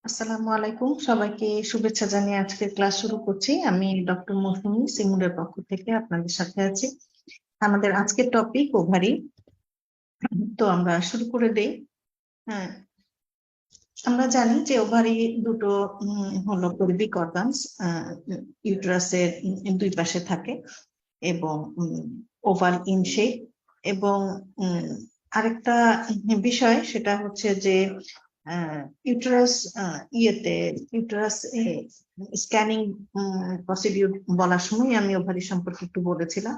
আসসালামু আলাইকুম, সবাইকে শুভেচ্ছা জানিয়ে আজকের ক্লাস শুরু করছি। আমি ডক্টর মৌসুমী সিমুরের পক্ষ থেকে আপনাদের সাথে আছি। আমাদের আজকের টপিক ওভারি। তো আমরা শুরু করে দেই। হ্যাঁ, আমরা জানি যে ওভারি দুটো হলো পূর্বিক অর্গানস, ইউটেরাসের দুই পাশে থাকে এবং ওভাল ইন শেপ। এবং আরেকটা বিষয় সেটা হচ্ছে যে ইউটেরাস ইউটেরাস স্ক্যানিং প্রসিডিউর বলার সময় আমি ওভারি সম্পর্কে একটু বলেছিলাম।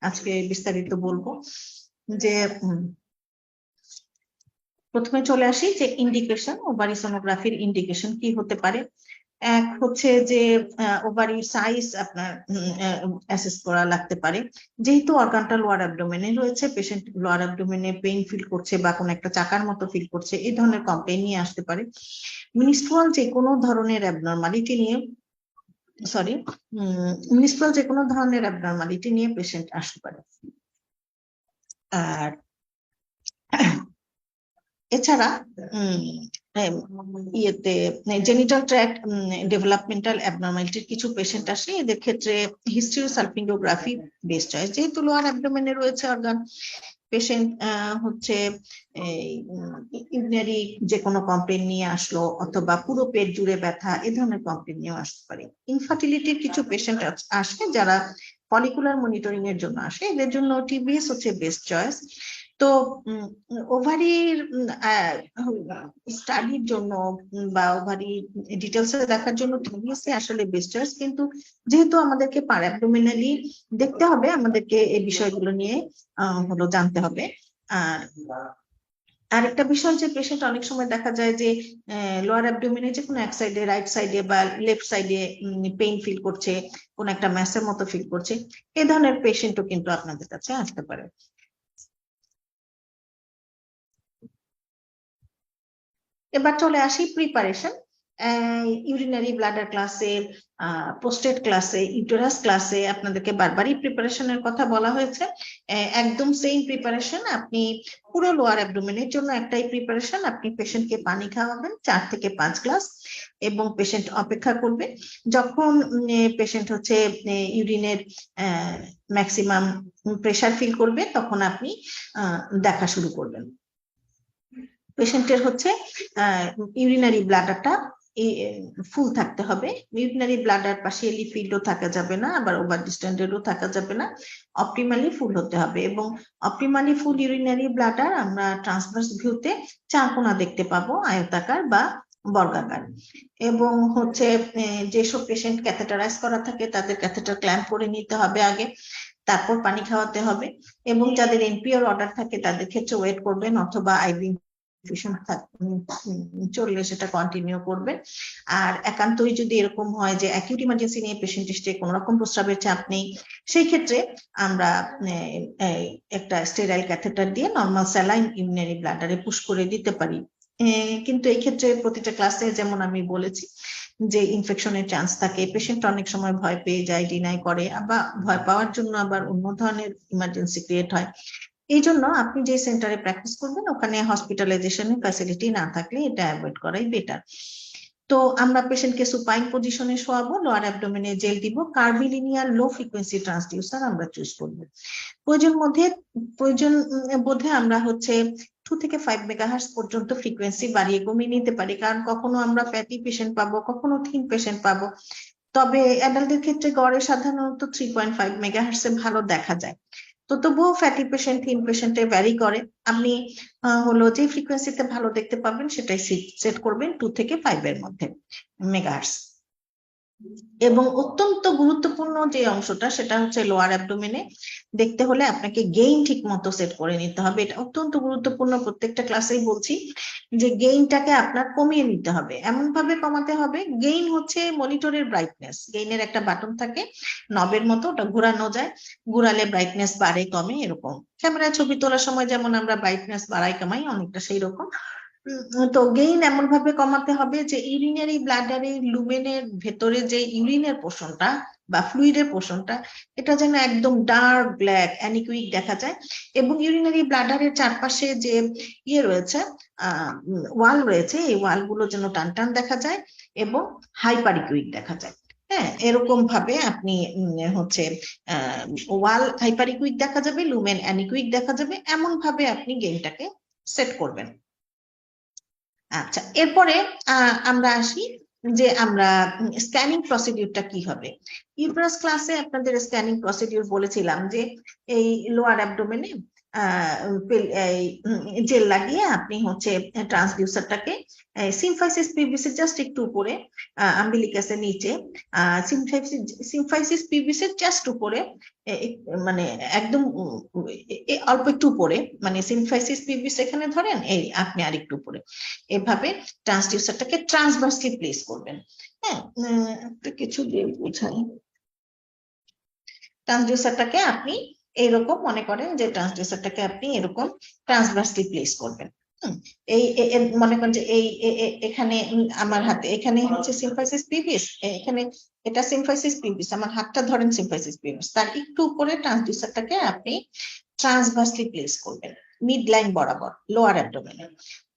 আজকে বিস্তারিত বলবো। যে প্রথমে চলে আসি যে ইন্ডিকেশন, ওভারি সোনোগ্রাফির ইন্ডিকেশন কি হতে পারে। এক হচ্ছে যে ওভারির সাইজ আপনার অ্যাসেস করা লাগতে পারে। যেহেতু অর্গানটা লোয়ার অ্যাবডোমেনে রয়েছে, পেশেন্ট লোয়ার অ্যাবডোমেনে পেইন ফিল করছে বা কোনো একটা চাকার মতো ফিল করছে, এই ধরনের কমপ্লেইন নিয়ে আসতে পারে। মিনিস্ট্রুয়াল যে কোনো ধরনের অ্যাবনর্মালিটি নিয়ে মিনিস্ট্রুয়াল যে কোনো ধরনের অ্যাবনর্মালিটি নিয়ে পেশেন্ট আসতে পারে। আর এছাড়া জেনিটাল ট্র্যাক্ট ডেভেলপমেন্টাল অ্যাবনর্মালিটির কিছু পেশেন্ট আসে, এদের ক্ষেত্রে হিস্টিওসালপিঙ্গোগ্রাফি বেস্ট হয়। যেহেতু লোয়ার অ্যাবডোমেনে রয়েছে অর্গান, পেশেন্ট হচ্ছে ইউরিনারি যে কোনো কমপ্লেন নিয়ে আসলো অথবা পুরো পেট জুড়ে ব্যথা, এ ধরনের কমপ্লেন নিয়েও আসতে পারে। ইনফার্টিলিটির কিছু পেশেন্ট আসে যারা ফলিকুলার মনিটরিং এর জন্য আসে, এদের জন্য টিবিএস হচ্ছে বেস্ট চয়েস। তো ওভারির স্টাডির জন্য বা ওভারি ডিটেলস দেখার জন্য টিবিএস আসলে বেস্ট চয়েস, কিন্তু যেহেতু আমাদেরকে পার অ্যাবডোমিনালি দেখতে হবে, আমাদেরকে এই বিষয়গুলো নিয়ে হলো জানতে হবে। আর আরেকটা বিষয় যে পেশেন্ট অনেক সময় দেখা যায় যে লোয়ার অ্যাবডোমিনে যে কোনো এক সাইডে, রাইট সাইডে বা লেফট সাইডে পেইন ফিল করছে, কোন একটা ম্যাসের মতো ফিল করছে, এই ধরনের পেশেন্টও কিন্তু আপনাদের কাছে আসতে পারে। এবার চলে আসি প্রিপারেশন। ইউরিনারি ব্লাডার ক্লাসে, প্রোস্টেট ক্লাসে, ইউটেরাস ক্লাসে আপনাদেরকে বারবারই প্রিপারেশনের কথা বলা হয়েছে। একদম সেম প্রিপারেশন। আপনি পুরো লোয়ার অ্যাবডোমেনের জন্য একটাই প্রিপারেশন। আপনি পেশেন্টকে পানি খাওয়াবেন 4 থেকে 5 গ্লাস এবং পেশেন্ট অপেক্ষা করবে। যখন পেশেন্ট হচ্ছে ইউরিনের ম্যাক্সিমাম প্রেসার ফিল করবে, তখন আপনি দেখা শুরু করবেন। পেশেন্টের হচ্ছে ইউরিনারি ব্লাডারটা ফুল থাকতে হবে। ইউরিনারি ব্লাডার পাশে এলিফিল্ডও থাকা যাবে না, আবার ওভার ডিস্টেন্ডেডও থাকা যাবে না, অপটিমালি ফুল হতে হবে। এবং অপটিমালি ফুল ইউরিনারি ব্লাডার আমরা ট্রান্সভার্স ভিউতে 4 কোণা দেখতে পাবো, আয়তাকার বা বর্গাকার। এবং হচ্ছে যেসব পেশেন্ট ক্যাথেটারাইজ করা থাকে তাদের ক্যাথেটার ক্ল্যাম্প করে নিতে হবে আগে, তারপর পানি খাওয়াতে হবে। এবং যাদের এনপিআর অর্ডার থাকে তাদের ক্ষেত্রে ওয়েট করবেন, অথবা আইভি চললে সেটা কন্টিনিউ করবে। আর একান্তই যদি এরকম হয় যে অ্যাকিউট ইমার্জেন্সি নিয়ে পেশেন্ট এসে কোনো রকম প্রস্রাবের চাপ নেই, সেই ক্ষেত্রে আমরা একটা স্টেরাইল ক্যাথেটার দিয়ে নর্মাল স্যালাইন ইউরিনারি ব্লাডারে পুশ করে দিতে পারি। কিন্তু এই ক্ষেত্রে প্রতিটা ক্লাসে যেমন আমি বলেছি যে ইনফেকশনের চান্স থাকে, পেশেন্ট অনেক সময় ভয় পেয়ে যায়, ডিনাই করে, আবার ভয় পাওয়ার জন্য আবার অন্য ধরনের ইমার্জেন্সি ক্রিয়েট হয়। এই জন্য আপনি যে সেন্টারে প্র্যাকটিস করবেন ওখানে হসপিটালাইজেশনের ফ্যাসিলিটি না থাকলে এটা অ্যাভয়েড করাই বেটার। তো আমরা পেশেন্টকে সুপাইন পজিশনে শোয়াবো, লোয়ার অ্যাবডোমেনে জেল দিব, কার্ভিলিনিয়ার লো ফ্রিকোয়েন্সি ট্রান্সডিউসার আমরা চুজ করব। প্রয়োজন বোধে আমরা হচ্ছে 2 থেকে 5 মেগাহার্টজ পর্যন্ত ফ্রিকোয়েন্সি বাড়িয়ে কমিয়ে নিতে পারি, কারণ কখনো আমরা ফ্যাটি পেশেন্ট পাবো, কখনো থিন পেশেন্ট পাবো। তবে অ্যাডাল্টের ক্ষেত্রে গড়ে সাধারণত 3.5 মেগাহার্টজে ভালো দেখা যায়। তো তবুও ফ্যাটি পেশেন্ট, থিন পেশেন্টে ভ্যারি করে। আপনি হলো যে ফ্রিকোয়েন্সিতে ভালো দেখতে পাবেন সেটাই সেট করবেন 2 থেকে 5 এর মধ্যে মেগাহার্টজ। এবং অত্যন্ত গুরুত্বপূর্ণ যে অংশটা সেটা হচ্ছে লোয়ার অ্যাবডোমেনে দেখতে হলে আপনাকে গেইন ঠিক মতো সেট করে নিতে হবে। এটা অত্যন্ত গুরুত্বপূর্ণ, প্রত্যেকটা ক্লাসেই বলছি যে গেইনটাকে আপনার কমিয়ে নিতে হবে, এমন ভাবে কমাতে হবে। গেইন হচ্ছে মনিটরের ব্রাইটনেস, গেইনের একটা বাটন থাকে নবের মতো, ওটা ঘোরানো যায়, ঘুরালে ব্রাইটনেস বাড়ে কমে, এরকম ক্যামেরায় ছবি তোলার সময় যেমন আমরা ব্রাইটনেস বাড়াই কমাই, অনেকটা সেই রকম। তো গেইন এমন ভাবে কমাতে হবে যে ইউরিনারি ব্লাডারে লুমেনের ভেতরে যে ইউরিনের পোর্শনটা বা ফ্লুইডের পোর্শনটা এটা যেন একদম ডার্ক ব্ল্যাক অ্যানিকুইক দেখা যায়, এবং ইউরিনারি ব্লাডারের চারপাশে যে ইয়ে রয়েছে ওয়াল রয়েছে, এই ওয়ালগুলো যেন টান টান দেখা যায় এবং হাইপারিকুইক দেখা যায়। হ্যাঁ, এরকম ভাবে আপনি হচ্ছে ওয়াল হাইপারিকুইক দেখা যাবে, লুমেন অ্যানিকুইক দেখা যাবে, এমন ভাবে আপনি গেইনটাকে সেট করবেন। আচ্ছা, এরপরে আমরা আসি যে আমরা স্ক্যানিং প্রসিডিউরটা কি হবে। ইউটেরাস ক্লাসে আপনাদের স্ক্যানিং প্রসিডিউর বলেছিলাম যে এই লোয়ার অ্যাবডোমেনে জেল লাগিয়ে আপনি হচ্ছে ট্রান্সডিউসারটাকে সিমফাইসিস পিভিসি জাস্ট একটু উপরে, আম্বিলিকাসের নিচে, সিমফাইসিস পিভিসির জাস্ট উপরে, মানে একদম অল্প একটু উপরে, মানে সিমফাইসিস পিভিস এখানে ধরেন, এই আপনি আরেকটু উপরে, এভাবে ট্রান্সডিউসারটাকে ট্রান্সভার্সলি প্লেস করবেন। হ্যাঁ, একটা কিছু দিয়ে বোঝাই। ট্রান্সডিউসারটাকে আপনি এইরকম মনে করেন যে ট্রান্সডিউসারটাকে আপনি এরকম ট্রান্সভার্সলি প্লেস করবেন। এই মনে করেন যে এই এখানে আমার হাতে এখানে হচ্ছে সিমফাইসিস পিভিস, এখানে এটা সিমফাইসিস পিভিস, আমার হাতটা ধরেন সিমফাইসিস পিভিস, তার একটু উপরে ট্রান্সডিউসারটাকে আপনি ট্রান্সভার্সলি প্লেস করবেন মিড লাইন বরাবর লোয়ার অ্যাবডোমেনে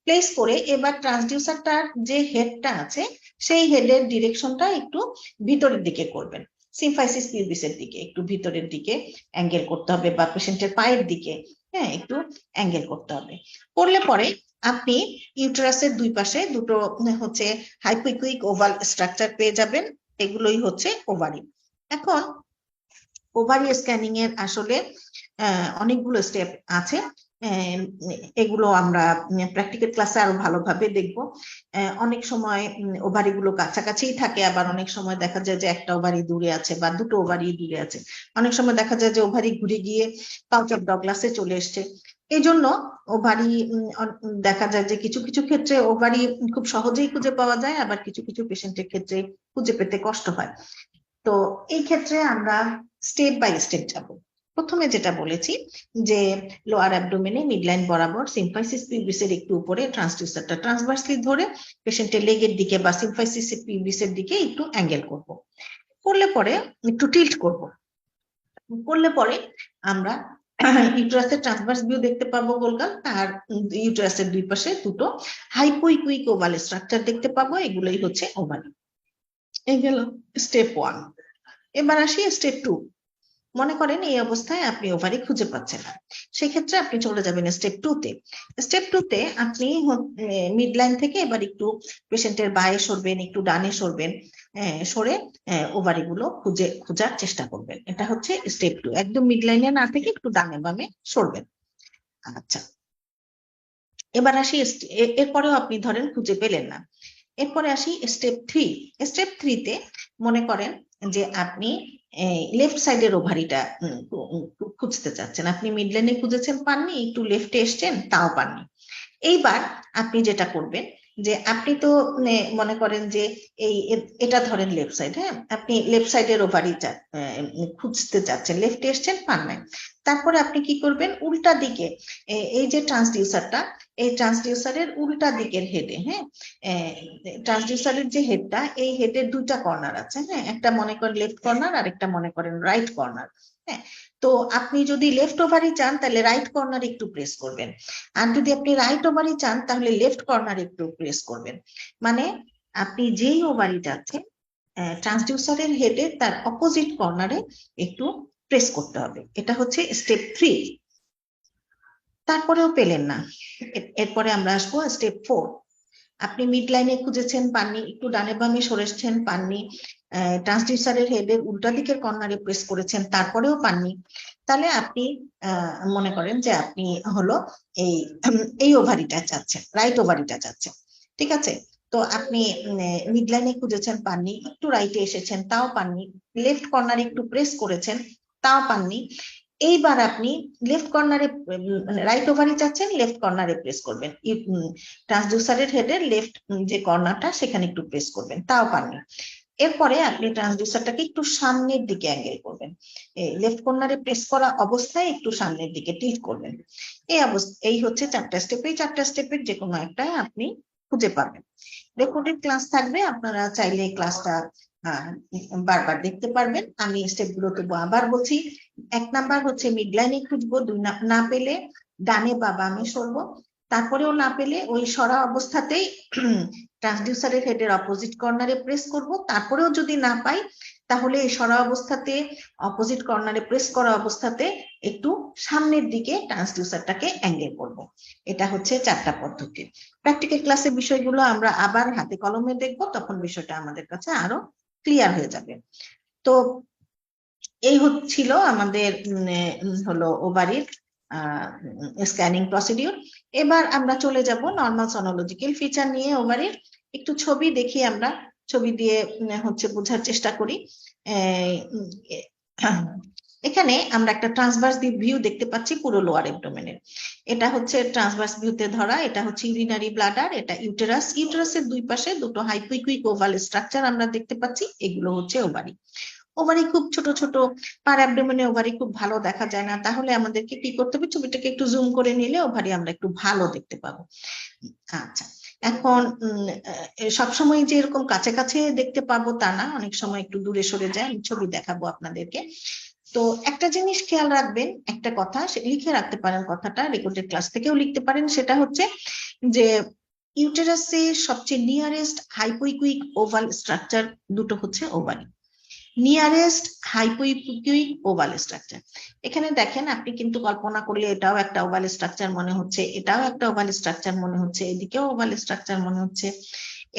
প্লেস করে, এবার ট্রান্সডিউসারটার যে হেডটা আছে সেই হেডের ডিরেকশনটা একটু ভিতরের দিকে করবেন, সিমফাইসিস পিউবিসের দিকে একটু ভিতরের দিকে অ্যাঙ্গেল করতে হবে, বা পেশেন্টের পায়ের দিকে হ্যাঁ একটু অ্যাঙ্গেল করতে হবে। করলে পরে আপনি ইউটেরাসের দুই পাশে দুটো হচ্ছে হাইপোইকুইক ওভাল স্ট্রাকচার পেয়ে যাবেন, এগুলোই হচ্ছে ওভারি। এখন ওভারি স্ক্যানিং এর আসলে অনেকগুলো স্টেপ আছে, এগুলো আমরা প্র্যাকটিক্যাল ক্লাসে আরো ভালোভাবে দেখবো। অনেক সময় ওভারি গুলো কাছাকাছিই থাকে, আবার অনেক সময় দেখা যায় যে একটা ওভারি দূরে আছে বা দুটো ওভারি দূরে আছে, অনেক সময় দেখা যায় যে ওভারি ঘুরে গিয়ে পাউচ অফ ডগলাসে চলে এসছে। এই জন্য ওভারি দেখা যায় যে কিছু কিছু ক্ষেত্রে ওভারি খুব সহজেই খুঁজে পাওয়া যায়, আবার কিছু কিছু পেশেন্টের ক্ষেত্রে খুঁজে পেতে কষ্ট হয়। তো এই ক্ষেত্রে আমরা স্টেপ বাই স্টেপ যাব। প্রথমে যেটা বলেছি যে লোয়ার অ্যাবডোমেনে মিডলাইন বরাবর সিমফাইসিস পিউবিসের একটু উপরে ট্রান্সডিউসারটা ট্রান্সভার্সলি ধরে পেশেন্টের লেগের দিকে বা সিমফাইসিস পিউবিসের দিকে একটু অ্যাঙ্গেল করব, করলে পরে একটু টিল্ট করব, করলে পরে আমরা ইউটেরাসের ট্রান্সভার্স ভিউ দেখতে পাবো গোলগাল, আর ইউটেরাসের দুই পাশে দুটো হাইপোইকুইক ওভাল স্ট্রাকচার দেখতে পাবো, এগুলোই হচ্ছে ওভালি। এই গেল স্টেপ 1। এবার আসি স্টেপ 2। মনে করেন এই অবস্থায় আপনি ওভারি খুঁজে পাচ্ছেন না, সেক্ষেত্রে আপনি চলে যাবেন স্টেপ 2 তে। স্টেপ 2 তে আপনি মিড লাইন থেকে এবার একটু পেশেন্টের বায়ে সরবেন, একটু ডানে সরবেন, সরে ওভারি গুলো খোঁজার চেষ্টা করবেন। এটা হচ্ছে স্টেপ 2, একদম মিড লাইনে না থেকে একটু ডানে বামে সরবেন। আচ্ছা, এবার আসি এরপরেও আপনি ধরেন খুঁজে পেলেন না, এরপরে আসি স্টেপ 3। স্টেপ 3 তে মনে করেন যে আপনি লেফট সাইডের ওভারিটা খুঁজতে চাচ্ছেন, আপনি মিডলাইনে খুঁজেছেন পাননি, একটু লেফটে এসছেন তাও পাননি। এইবার আপনি যেটা করবেন যে আপনি তো মনে করেন যে এই এটা ধরেন লেফট সাইড, হ্যাঁ আপনি লেফট সাইডের ওভারি খুঁজতে চাচ্ছেন, লেফটে এসছেন পান নাই, তারপরে আপনি কি করবেন উল্টা দিকে এই যে ট্রান্সডিউসারটা, এই ট্রান্সডিউসারের উল্টা দিকের হেডে, হ্যাঁ ট্রান্সডিউসারের যে হেডটা, এই হেডের দুইটা কর্নার আছে, হ্যাঁ একটা মনে করেন লেফট কর্নার আর একটা মনে করেন রাইট কর্নার। হ্যাঁ, তো আপনি যদি লেফট ওভারি চান তাহলে রাইট কর্নার একটু প্রেস করবেন, আর যদি আপনি রাইট ওভারি চান তাহলে লেফট কর্নার একটু প্রেস করবেন। মানে আপনি যেই ওভারিটা আছে ট্রান্সডিউসারের হেডে তার অপোজিট কর্নারে একটু প্রেস করতে হবে, এটা হচ্ছে স্টেপ 3। তারপরেও পেলেন না, এরপরে আমরা আসবো স্টেপ 4। আপনি মিড লাইনে খুঁজেছেন পাননি, একটু ডানে বামে সরেছেন পাননি, ট্রান্সডিউসারের হেডের উল্টা দিকের কর্নারে প্রেস করেছেন তারপরেও পাননি, তাহলে আপনি মনে করেন যে আপনি হলো এই ওভারিটা চাচ্ছেন, রাইট ওভারিটা চাচ্ছেন, ঠিক আছে। তো আপনি মিড লাইনে খুঁজেছেন পাননি, একটু রাইটে এসেছেন তাও পাননি, লেফট কর্নারে একটু প্রেস করেছেন তাও পাননি, এইবার আপনি লেফট কর্নারে রাইট ওভারি চাচ্ছেন, লেফট কর্নারে প্রেস করবেন, ট্রান্সডিউসারের হেডের লেফট যে কর্নারটা সেখানে একটু প্রেস করবেন তাও পাননি, এরপরে আপনি ট্রান্সডিউসারটাকে একটু সামনের দিকে অ্যাঙ্গেল করবেন, লেফট কর্নারে প্রেস করা অবস্থায় একটু সামনের দিকে টিল্ট করবেন। এই হচ্ছে 4টা স্টেপ। এই 4টা স্টেপের যে কোনো একটা আপনি খুঁজে পাবেন। রেকর্ডেড ক্লাস থাকবে, আপনারা চাইলে ক্লাসটা বারবার দেখতে পারবেন। আমি স্টেপগুলো তবু আবার বলছি। 1 নাম্বার হচ্ছে মিড লাইনে খুঁজবো, 2 না পেলে ডানে বা বামে সরবো, তারপরেও না পেলে ওই সরা অবস্থাতেই ট্রান্সডিউসারের হেডের অপোজিট কর্নারে প্রেস করব, তারপরেও যদি না পাই তাহলে এই সরা অবস্থাতে অপোজিট কর্নারে প্রেস করা অবস্থাতে একটু সামনের দিকে ট্রান্সডিউসারটাকে অ্যাঙ্গেল করব। এটা হচ্ছে 4টা পদ্ধতি। প্র্যাকটিক্যাল ক্লাসের বিষয়গুলো আমরা আবার হাতে কলমে দেখব, তখন বিষয়টা আমাদের কাছে আরো ক্লিয়ার হয়ে যাবে। তো এই হচ্ছিল আমাদের হলো ওভারির স্ক্যানিং প্রসিডিউর। এবার আমরা চলে যাব নর্মাল সনোলজিক্যাল ফিচার নিয়ে ওভারির। একটু ছবি দেখি, আমরা ছবি দিয়ে হচ্ছে বোঝার চেষ্টা করি। এখানে আমরা একটা ট্রান্সভার্স ভিউ দেখতে পাচ্ছি পুরো লোয়ার অ্যাবডোমেনের। এটা হচ্ছে ট্রান্সভার্স ভিউতে ধরা, এটা হচ্ছে ইউরিনারি ব্লাডার, এটা ইউটেরাস। ইউটেরাসের দুই পাশে দুটো হাইপোইকুইক ওভাল স্ট্রাকচার আমরা দেখতে পাচ্ছি, এগুলো হচ্ছে ওভারি। ওভারি খুব ছোট ছোট, পার অ্যাবডোমেনে ওভারি খুব ভালো দেখা যায় না, তাহলে আমাদেরকে কি করতে হবে, ছবিটাকে একটু জুম করে নিলে ওভারি আমরা একটু ভালো দেখতে পাবো। আচ্ছা, এখন সবসময় যে এরকম কাছে কাছে দেখতে পাবো তা না, অনেক সময় একটু দূরে সরে যায়। আমি ছবি দেখাবো আপনাদেরকে। তো একটা জিনিস খেয়াল রাখবেন, একটা কথা লিখে রাখতে পারেন, কথাটা রেকর্ডেড ক্লাস থেকেও লিখতে পারেন, সেটা হচ্ছে যে ইউটেরাসের সবচেয়ে নিয়ারেস্ট হাইপোইকুইক ওভাল স্ট্রাকচার দুটো হচ্ছে ওভারি। নিয়ারেস্ট হাইপোইকুইক ওভাল স্ট্রাকচার, এখানে দেখেন আপনি কিন্তু কল্পনা করলে এটাও একটা ওভাল স্ট্রাকচার মনে হচ্ছে, এটাও একটা ওভাল স্ট্রাকচার মনে হচ্ছে, এদিকেও ওভাল স্ট্রাকচার মনে হচ্ছে।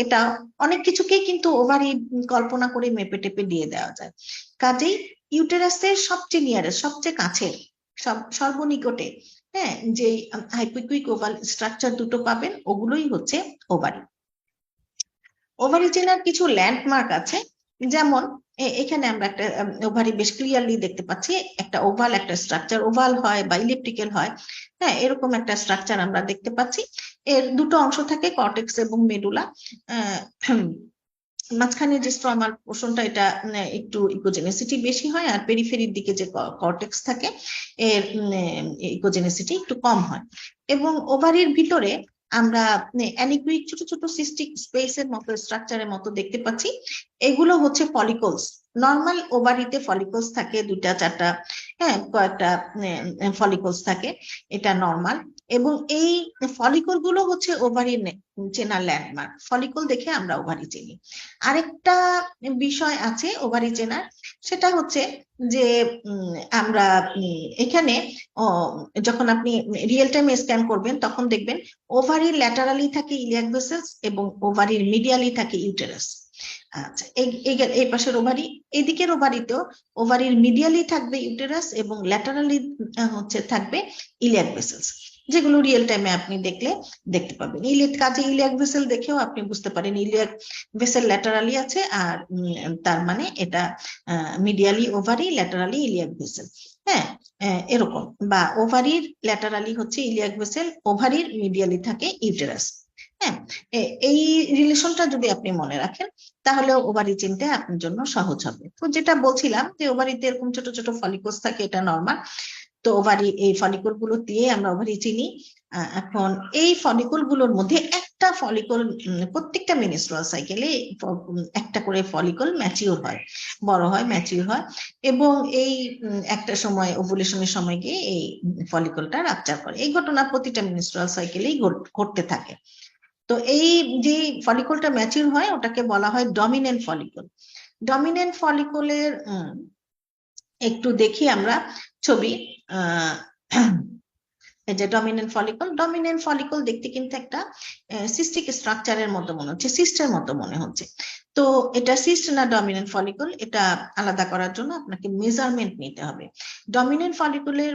এটা অনেক কিছুকেই কিন্তু ওভারি কল্পনা করে মেপে টেপে দিয়ে দেওয়া যায়। কাজেই ইউটেরাসের সবচেয়ে নিয়ারেস্ট, সবচেয়ে কাছের, সর্বনিকটে হ্যাঁ যে হাইপোইকুইক ওভাল স্ট্রাকচার দুটো পাবেন, ওগুলোই হচ্ছে ওভারি। ওভারি চেনার কিছু ল্যান্ডমার্ক আছে, যেমন এখানে আমরা একটা ওভারি বেশ ক্লিয়ারলি দেখতে পাচ্ছি, একটা ওভাল একটা স্ট্রাকচার, ওভাল হয় বা ইলিপ্টিক্যাল হয়, হ্যাঁ এরকম একটা স্ট্রাকচার আমরা দেখতে পাচ্ছি। এর দুটো অংশ থাকে, কর্টেক্স এবং মেডুলা। মাঝখানে যে স্ট্রমার পোর্শনটা, এটা একটু ইকোজেনেসিটি বেশি হয়, আর পেরিফেরির দিকে যে কর্টেক্স থাকে এর ইকোজেনেসিটি একটু কম হয়। এবং ওভারির ভিতরে আমরা অ্যানিকুইক ছোট ছোট সিস্টিক স্পেসের মতো স্ট্রাকচারের মতো দেখতে পাচ্ছি, এগুলো হচ্ছে ফলিকলস। নর্মাল ওভারিতে ফলিকলস থাকে 2টা 4টা, হ্যাঁ কয়েকটা ফলিকলস থাকে, এটা নর্মাল। এবং এই ফলিকল গুলো হচ্ছে ওভারির চেনার ল্যান্ডমার্ক, ফলিকল দেখে আমরা ওভারি চিনি। আরেকটা বিষয় আছে ওভারি চেনার, সেটা হচ্ছে যে আমরা এখানে যখন আপনি রিয়েল টাইম স্ক্যান করবেন তখন দেখবেন ওভারির ল্যাটারালি থাকে ইলিয়াক ভেসেলস এবং ওভারির মিডিয়ালি থাকে ইউটেরাস। আচ্ছা, এই পাশের ওভারি, এদিকের ওভারিতেও ওভারির মিডিয়ালি থাকবে ইউটেরাস এবং ল্যাটারালি হচ্ছে থাকবে ইলিয়াক ভেসেলস, যেগুলো রিয়েল টাইমে আপনি দেখতে পাবেন। কাজে ইলিয়াক ভেসেল দেখেও আপনি বুঝতে পারেন ইলিয়াক ভেসেল ল্যাটারালি আছে, আর তার মানে এটা medially ovary, laterally iliac vessel. হ্যাঁ এরকম, বা ওভারির ল্যাটারালি হচ্ছে ইলিয়াক ভেসেল, ওভারির মিডিয়ালি থাকে ইউটেরাস। হ্যাঁ এই রিলেশনটা যদি আপনি মনে রাখেন তাহলে ওভারি চিনতে আপনার জন্য সহজ হবে। তো যেটা বলছিলাম যে ওভারিতে এরকম ছোট ছোট ফলিকলস থাকে, এটা নর্মাল। তো ওভারি, এই ফলিকল গুলো দিয়ে আমরা ওভারি চিনি। এখন এই ফলিকল গুলোর মধ্যে একটা ফলিকল, প্রত্যেকটা মেনস্ট্রুয়াল সাইকেলে একটা করে ফলিকল ম্যাচিউর হয়, বড় হয়, ম্যাচিউর হয়, এবং এই একটা সময় ওভুলেশনের সময় গিয়ে এই ফলিকলটা রাপচার করে। এই ঘটনা প্রতিটা মেনস্ট্রুয়াল সাইকেলেই ঘটতে থাকে। তো এই যে ফলিকলটা ম্যাচিউর হয় ওটাকে বলা হয় ডমিনেন্ট ফলিকল। ডমিনেন্ট ফলিকলের একটু দেখি আমরা ছবি। এই যে ডমিনেন্ট ফলিকল দেখতে কিন্তু একটা সিস্টিক স্ট্রাকচারের মতো মনে হচ্ছে, সিস্টের মতো মনে হচ্ছে। তো এটা সিস্ট না ডমিনেন্ট ফলিকল, এটা আলাদা করার জন্য আপনাকে মেজারমেন্ট নিতে হবে। ডমিনেন্ট ফলিকলের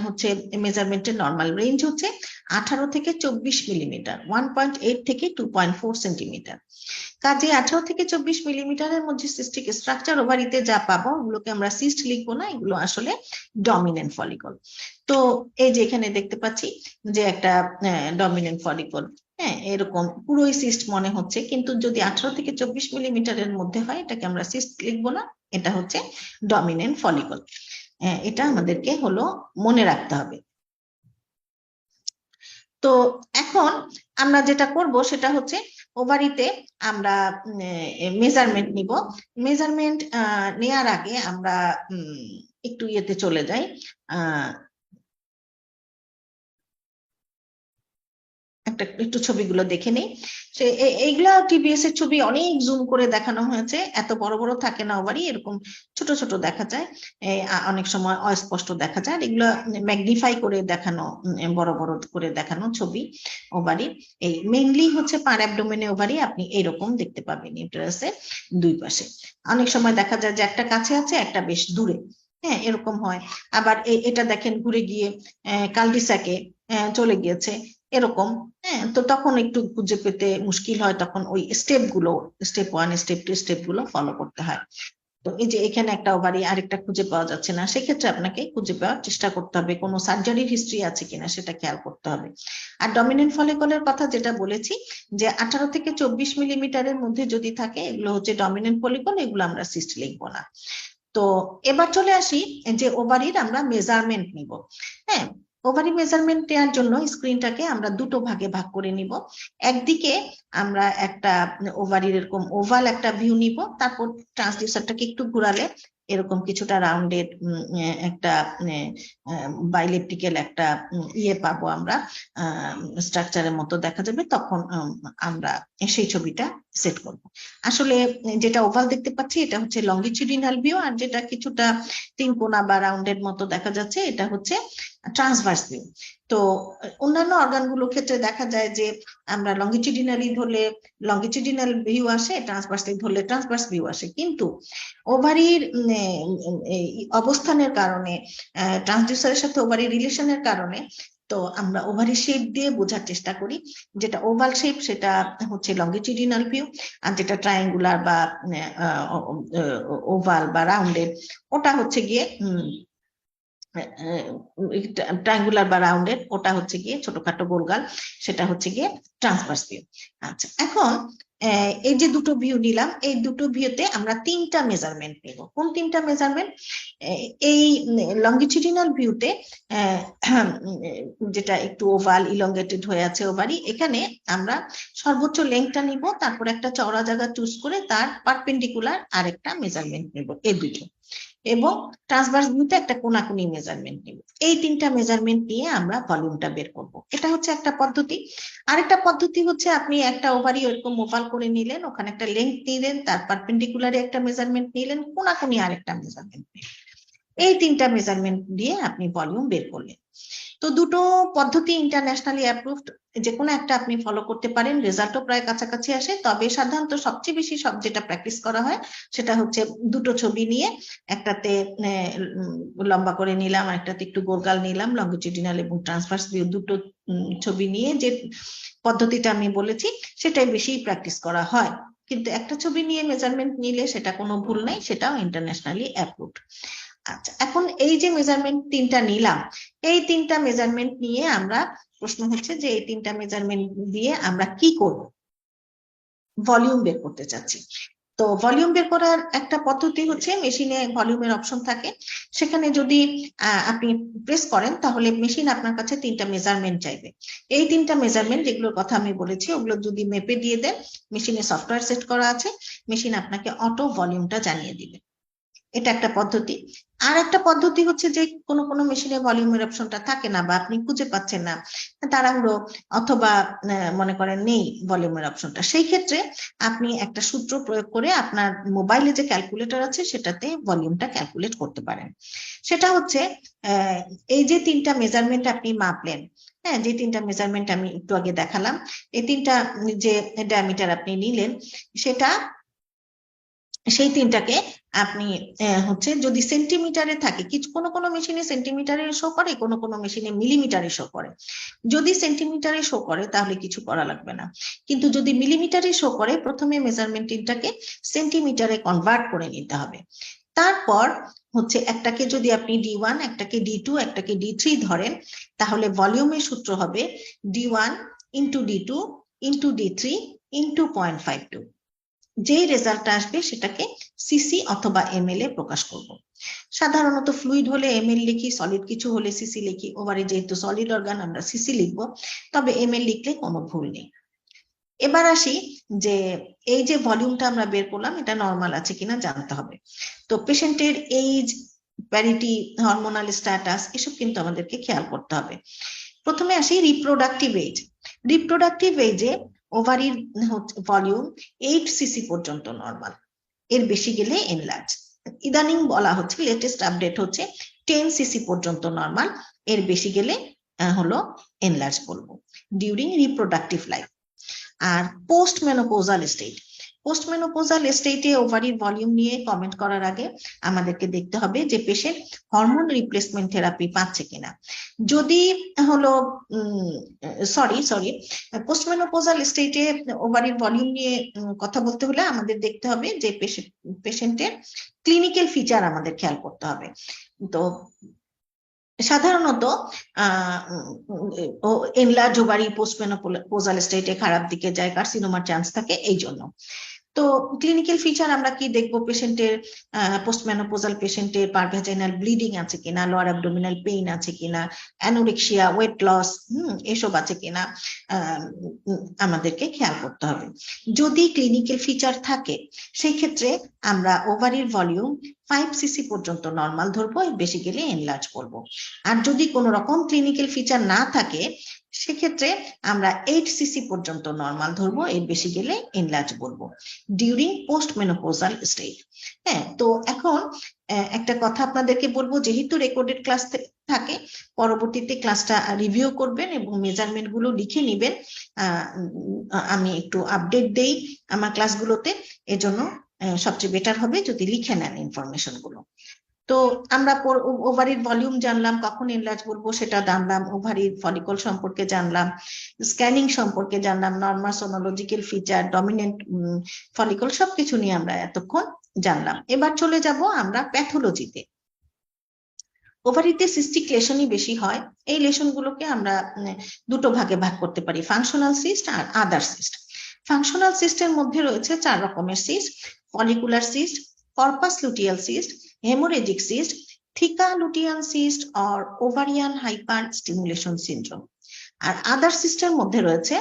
হচ্ছে মেজারমেন্টের নর্মাল রেঞ্জ হচ্ছে 18 থেকে 24 মিলিমিটার, 1.8 থেকে 2.4 সেন্টিমিটার। কাজে 18 থেকে 24 মিলিমিটারের মধ্যে সিস্টিক স্ট্রাকচার ওভারিতে যা পাবো ওগুলোকে আমরা সিস্ট লিখবো না, এগুলো আসলে ডমিনেন্ট ফলিকল। তো এই যে এখানে দেখতে পাচ্ছি যে একটা ডমিনেন্ট ফলিকল, হ্যাঁ, এরকম পুরোই সিস্ট মনে হচ্ছে, কিন্তু যদি 18 থেকে 24 মিলিমিটারের মধ্যে হয় এটাকে আমরা সিস্ট লিখবো না, এটা হচ্ছে ডমিনেন্ট ফলিকল। এটা আমাদেরকে হলো মনে রাখতে হবে। তো এখন আমরা যেটা করব সেটা হচ্ছে ওভারিতে আমরা মেজারমেন্ট নিব। মেজারমেন্ট নেওয়ার আগে আমরা একটু ইয়েতে চলে যাই, একটু ছবিগুলো দেখে নেই। সে এইগুলা টিবিএস এর ছবি অনেক জুম করে দেখানো হয়েছে, এত বড় বড় থাকে না ওভারি, এরকম ছোট ছোট দেখা যায়, অনেক সময় অস্পষ্ট দেখা যায়। এগুলো ম্যাগনিফাই করে দেখানো, বড় বড় করে দেখানো ছবি ওভারি। এই মেইনলি হচ্ছে পার অ্যাবডোমেনে ওভারি আপনি এইরকম দেখতে পাবেন ইউটেরাসের দুই পাশে। অনেক সময় দেখা যায় যে একটা কাছে আছে একটা বেশ দূরে, হ্যাঁ এরকম হয়। আবার এটা দেখেন ঘুরে গিয়ে কালডিসাকে চলে গিয়েছে এরকম। হ্যাঁ, তো তখন একটু খুঁজে পেতে মুশকিল হয়, তখন ওই স্টেপ 1 স্টেপ 2 স্টেপ গুলো ফলো করতে হয়। তো এই যে এখানে একটা ওভারি আরেকটা খুঁজে পাওয়া যাচ্ছে না, সেক্ষেত্রে আপনাকে খুঁজে পাওয়ার চেষ্টা করতে হবে, কোনো সার্জারির হিস্ট্রি আছে কিনা সেটা খেয়াল করতে হবে। আর ডমিনেন্ট ফলিকলের কথা যেটা বলেছি যে 18 থেকে 24 মিলিমিটারের মধ্যে যদি থাকে এগুলো হচ্ছে ডমিনেন্ট ফলিকল, এগুলো আমরা সিস্ট লিখবো না। তো এবার চলে আসি যে ওভারির আমরা মেজারমেন্ট নিব। হ্যাঁ, ওভারি মেজারমেন্ট নেওয়ার জন্য স্ক্রিনটাকে আমরা দুটো ভাগে ভাগ করে নিব। একদিকে আমরা একটা ওভারির এরকম ওভাল একটা ভিউ নিব, তারপর ট্রান্সডিউসারটাকে একটু ঘোরালে এরকম কিছুটা রাউন্ডেড একটা বাইলেপ্টিক্যাল একটা ইয়ে পাবো আমরা, স্ট্রাকচারের মতো দেখা যাবে। তখন আমরা সেই ছবিটা সেট করব। আসলে যেটা ওভাল দেখতে পাচ্ছি এটা হচ্ছে লঙ্গিটিউডিনাল ভিউ, আর যেটা কিছুটা তিনকোনা বা রাউন্ডের মতো দেখা যাচ্ছে এটা হচ্ছে ট্রান্সভার্স ভিউ। তো অন্যান্য অর্গানগুলোর ক্ষেত্রে দেখা যায় যে আমরা লঙ্গিটিউডিনালি ধরলে লঙ্গিটিউডিনাল ভিউ আসে, ট্রান্সভার্সলি ধরলে ট্রান্সভার্স ভিউ আসে, কিন্তু ওভারির অবস্থানের কারণে, ট্রান্সডিউসারের সাথে ওভারির রিলেশনের কারণে, তো আমরা ওভারি শেপ দিয়ে বোঝার চেষ্টা করি। যেটা ওভাল শেপ সেটা হচ্ছে লঙ্গিটিউডিনাল ভিউ, আর যেটা ট্রায়াঙ্গুলার বা ওভাল বা রাউন্ডেড ওটা হচ্ছে গিয়ে ট্রায়াঙ্গুলার বা রাউন্ডেড ওটা হচ্ছে গিয়ে ছোটখাটো গোলগাল, সেটা হচ্ছে গিয়ে ট্রান্সভার্স ভিউ। আচ্ছা, এখন এই যে দুটো ভিউ নিলাম, এই দুটো ভিউতে আমরা তিনটা মেজারমেন্ট নেব। কোন তিনটা মেজারমেন্ট? এই লঙ্গিটিউডিনাল ভিউতে যেটা একটু ওভাল ইলংগেটেড হয়ে আছে ওভারি, এখানে আমরা সর্বোচ্চ লেংথটা নিব, তারপর একটা চওড়া জায়গা চুজ করে তার পারপেন্ডিকুলার আরেকটা মেজারমেন্ট নেব, এই দুটো। এবং ট্রান্সভার্স ভিউতে একটা কোনাকুনি মেজারমেন্ট নিব। এই তিনটা মেজারমেন্ট নিয়ে আমরা ভলিউমটা বের করব। এটা হচ্ছে একটা পদ্ধতি। আরেকটা পদ্ধতি হচ্ছে আপনি একটা ওভারি এরকম ওভাল করে নিলেন, ওখানে একটা লেংথ নিলেন, তার পারপেন্ডিকুলারে একটা মেজারমেন্ট নিলেন, কোনাকুনি আরেকটা মেজারমেন্ট নিলেন। এই তিনটা মেজারমেন্ট দিয়ে আপনি ভলিউম বের করলেন। তো দুটো পদ্ধতি ইন্টারন্যাশনালি অ্যাপ্রুভড, যে কোনো একটা আপনি ফলো করতে পারেন, রেজাল্টও প্রায় কাছাকাছি আসে। তবে সাধারণত সবচেয়ে বেশি যেটা প্র্যাকটিস করা হয় সেটা হচ্ছে দুটো ছবি নিয়ে একটাতে লম্বা করে নিলাম আর একটাতে একটু গোলগাল নিলাম, লঙ্গিটিউডিনাল এবং ট্রান্সভার্স ভিউ দুটো ছবি নিয়ে যে পদ্ধতিটা আমি বলেছি সেটাই বেশি প্র্যাকটিস করা হয়। কিন্তু একটা ছবি নিয়ে মেজারমেন্ট নিলে সেটা কোনো ভুল নাই, সেটাও ইন্টারন্যাশনালি অ্যাপ্রুভড। আচ্ছা, এখন এই যে মেজারমেন্ট তিনটা নিলাম, এই তিনটা মেজারমেন্ট নিয়ে আমরা, প্রশ্ন হচ্ছে যে এই তিনটা মেজারমেন্ট দিয়ে আমরা কি করব? ভলিউম বের করতে চাচ্ছি। তো ভলিউম বের করার একটা পদ্ধতি হচ্ছে মেশিনে ভলিউমের অপশন থাকে, সেখানে যদি আপনি প্রেস করেন তাহলে মেশিন আপনার কাছে তিনটা মেজারমেন্ট চাইবে। এই তিনটা মেজারমেন্ট যেগুলোর কথা আমি বলেছি ওগুলো যদি মেপে দিয়ে দেন, মেশিনে সফটওয়্যার সেট করা আছে, মেশিন আপনাকে অটো ভলিউমটা জানিয়ে দিবে। এটা একটা পদ্ধতি। আর একটা পদ্ধতি হচ্ছে যে কোনো মেশিনে ভলিউমের অপশনটা থাকে না বা আপনি খুঁজে পাচ্ছেন না, তাড়াহুড়ো, অথবা মনে করেন নেই ভলিউমের অপশনটা, সেই ক্ষেত্রে আপনি একটা সূত্র প্রয়োগ করে আপনার মোবাইলে যে ক্যালকুলেটর আছে সেটাতে ভলিউমটা ক্যালকুলেট করতে পারেন। সেটা হচ্ছে এই যে তিনটা মেজারমেন্ট আপনি মাপলেন, হ্যাঁ, যে তিনটা মেজারমেন্ট আমি একটু আগে দেখালাম, এই তিনটা যে ডায়ামিটার আপনি নিলেন, সেটা সেই তিনটাকে আপনি হচ্ছে যদি সেন্টিমিটারে থাকে, কিছু কোনো মেশিনে সেন্টিমিটারে শো করে, কোনো মেশিনে মিলিমিটারে শো করে। যদি সেন্টিমিটারে শো করে তাহলে কিছু করা লাগবে না, কিন্তু যদি মিলিমিটারে শো করে প্রথমে মেজারমেন্ট তিনটাকে সেন্টিমিটারে কনভার্ট করে নিতে হবে। তারপর হচ্ছে একটাকে যদি আপনি D1, একটাকে D2, একটাকে D3 ধরেন, তাহলে ভলিউমের সূত্র হবে D1 into D2 into D3 into 0.52। যেই রেজাল্ট আসবে সেটাকে সিসি অথবা এমএল এ প্রকাশ করব। সাধারণত ফ্লুইড হলে এমএল লিখি, সলিড কিছু হলে সিসি লিখি। ওভারে যেহেতু সলিড অর্গান আমরা সিসি লিখব, তবে এমএল লিখলে কোনো ভুল নেই। এবার আসি যে এই যে ভলিউমটা আমরা বের করলাম এটা নর্মাল আছে কিনা জানতে হবে। তো পেশেন্টের এইজ, প্যারিটি, হরমোনাল স্ট্যাটাস এসব কিন্তু আমাদেরকে খেয়াল করতে হবে। প্রথমে আসি রিপ্রোডাক্টিভ এজ। রিপ্রোডাক্টিভ এজে ওভারির ভলিউম 8 সিসি পর্যন্ত নর্মাল, এর বেশি গেলে এনলার্জ। ইদানিং বলা হচ্ছে, লেটেস্ট আপডেট হচ্ছে 10 সিসি পর্যন্ত নর্মাল, এর বেশি গেলে হলো এনলার্জ বলবো ডিউরিং রিপ্রোডাক্টিভ লাইফ। আর post menopausal state, post menopausal স্টেটে ওভারির ভলিউম নিয়ে কমেন্ট করার আগে আমাদেরকে দেখতে হবে যে পেশেন্ট হরমোন রিপ্লেসমেন্ট থেরাপি পাচ্ছে কিনা। যদি হলো পোস্ট মেনোপোজাল স্টেটে ওভারির ভলিউম নিয়ে কথা বলতে হলে আমাদের দেখতে হবে যে পেশেন্টের ক্লিনিক্যাল ফিচার আমাদের খেয়াল করতে হবে। তো সাধারণত এনলার্জ ওভারি পোস্ট মেনোপোজাল স্টেটে খারাপ দিকে যায়, কার্সিনোমার চান্স থাকে এই জন্য। তো ক্লিনিক্যাল ফিচার আমরা কি দেখবো, পেশেন্টের পোস্ট মেনোপোজাল পেশেন্টের পারভেজাইনাল ব্লিডিং আছে কিনা, লোয়ার অ্যাবডোমিনাল পেইন আছে কিনা, অ্যানোরেক্সিয়া, ওয়েট লস এসব আছে কিনা আমাদেরকে খেয়াল করতে হবে। যদি ক্লিনিক্যাল ফিচার থাকে সেই ক্ষেত্রে আমরা ওভারির ভলিউম 5 সিসি পর্যন্ত নর্মাল ধরবো, বেশি গেলে এনলার্জ করবো। আর যদি কোনো রকম ক্লিনিক্যাল ফিচার না থাকে সেক্ষেত্রে আমরা 8 সিসি পর্যন্ত নর্মাল ধরবো, এর বেশি গেলে এনলার্জ বলবো ডিউরিং পোস্ট মেনোপোজাল স্টেট। হ্যাঁ, তো এখন একটা কথা আপনাদেরকে বলবো, যেহেতু রেকর্ডেড ক্লাস থাকে, পরবর্তীতে ক্লাসটা রিভিউ করবেন এবং মেজারমেন্ট গুলো লিখে নিবেন। আমি একটু আপডেট দেই আমার ক্লাসগুলোতে, এজন্য সবচেয়ে বেটার হবে যদি লিখে নেন ইনফরমেশন গুলো। তো আমরা ওভারির ভলিউম জানলাম, কখন এনলার্জ বলবো সেটা জানলাম, ওভারির ফলিকল সম্পর্কে জানলাম, স্ক্যানিং সম্পর্কে জানলাম, নর্মাল সোনোলজিক্যাল ফিচার, ডমিনেন্ট ফলিকল সবকিছু নিয়ে আমরা এতক্ষণ জানলাম। এবার চলে যাব আমরা প্যাথোলজিতে। ওভারিতে সিস্টিক লেশনই বেশি হয়। এই লেশনগুলোকে আমরা দুটো ভাগে ভাগ করতে পারি, ফাংশনাল সিস্ট আর আদার সিস্ট। ফাংশনাল সিস্টের মধ্যে রয়েছে 4 রকমের cyst: follicular cyst, corpus luteal cyst, hemorrhagic cyst, theca luteal cyst আর ওভারিয়ান হাইপার স্টিমুলেশন সিনড্রোম। আর আদার সিস্টের মধ্যে রয়েছে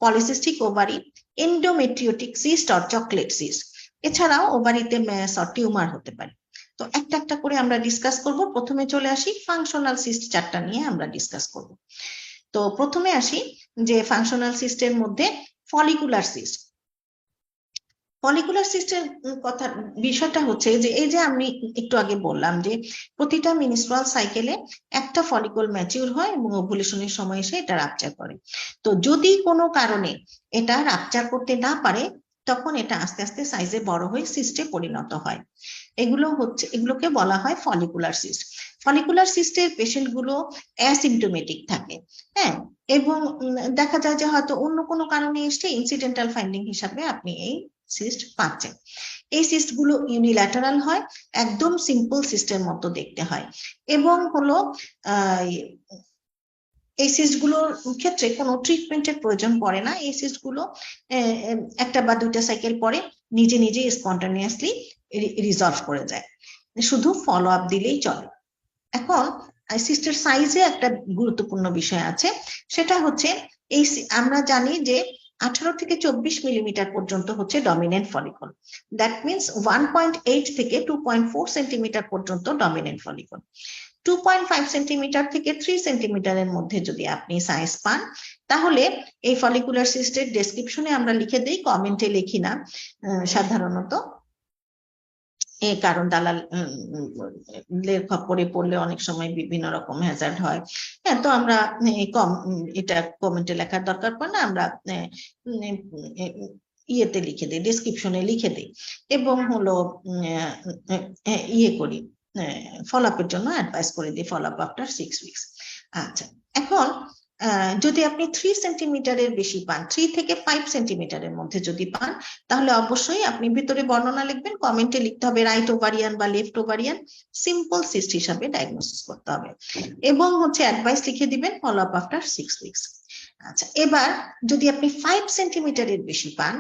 পলিসিস্টিক ওভারি, এন্ডোমেট্রিওটিক সিস্ট আর চকলেট সিস্ট। এছাড়াও ওভারিতে ম্যাস আর টিউমার হতে পারে। তো একটা একটা করে আমরা ডিসকাস করব। প্রথমে চলে আসি ফাংশনাল সিস্ট 4টা নিয়ে আমরা ডিসকাস করব। তো প্রথমে আসি যে ফাংশনাল সিস্টের মধ্যে ফলিকুলার সিস্ট। ফলিকুলার সিস্টের কথা, বিষয়টা হচ্ছে যে এই যে আমি একটু আগে বললাম যে প্রতিটা মিনস্ট্রুয়াল সাইকেলে একটা ফলিকল ম্যাচিউর হয় এবং ওভুলেশনের সময় এসে এটা রাপচার করে। তো যদি কোনো কারণে এটা রাপচার করতে না পারে তখন এটা আস্তে আস্তে সাইজে বড় হয়ে সিস্টে পরিণত হয়। এগুলোকে বলা হয় ফলিকুলার সিস্ট। ফলিকুলার সিস্টের পেশেন্ট গুলো অ্যাসিম্পটোমেটিক থাকে, হ্যাঁ, এবং দেখা যায় যে হয়তো অন্য কোনো কারণে এসে ইনসিডেন্টাল ফাইন্ডিং হিসাবে আপনি এই সিস্ট পাচ্ছেন। এই সিস্ট গুলো ইউনিল্যাটারাল হয়, একদম সিম্পল সিস্টের মতো দেখতে হয় এবং হলো এই সিস্ট গুলোর ক্ষেত্রে কোনো ট্রিটমেন্টের প্রয়োজন পড়ে না। এই সিস্ট গুলো একটা বা দুইটা সাইকেল পরে নিজে নিজে স্পন্টানিয়াসলি রিজলভ করে যায়, শুধু ফলো আপ দিলেই চলে। এখন সিস্টের সাইজে একটা গুরুত্বপূর্ণ বিষয় আছে, সেটা হচ্ছে এই আমরা জানি যে 18 থেকে 24 মিলিমিটার পর্যন্ত হচ্ছে ডমিনেন্ট ফলিকল। দ্যাট মিনস 1.8 থেকে 2.4 সেন্টিমিটার পর্যন্ত ডমিনেন্ট ফলিকল। 2.5 সেন্টিমিটার থেকে 3 সেন্টিমিটারের মধ্যে যদি আপনি সাইজ পান তাহলে এই ফলিকুলার সিস্টের ডেসক্রিপশনে আমরা লিখে দেই, কমেন্টে লিখি না সাধারণত, কারণ দালাল খবরে পড়লে অনেক সময় বিভিন্ন রকম হ্যাজার্ড হয়। হ্যাঁ, তো আমরা এটা কমেন্টে লেখার দরকার পড়ে না, আমরা ইয়েতে লিখে দিই, ডেসক্রিপশনে লিখে দিই এবং হলো ইয়ে করি, ফলো আপের জন্য অ্যাডভাইস করে দিই, ফলো আপ আফটার 6 উইকস। আচ্ছা, এখন যদি আপনি 3 সেন্টিমিটারের বেশি পান, 3 থেকে 5 সেন্টিমিটারের মধ্যে যদি পান তাহলে অবশ্যই আপনি ভিতরে বর্ণনা লিখবেন, কমেন্টে লিখতে হবে রাইট ওভারিয়ান বা লেফট ওভারিয়ান, সিম্পল সিস্ট হিসাবে ডায়াগনোসিস করতে হবে এবং হচ্ছে অ্যাডভাইস লিখে দিবেন ফলো আপ আফটার 6 উইকস। আচ্ছা, এবার যদি আপনি 5 সেন্টিমিটারের বেশি পান,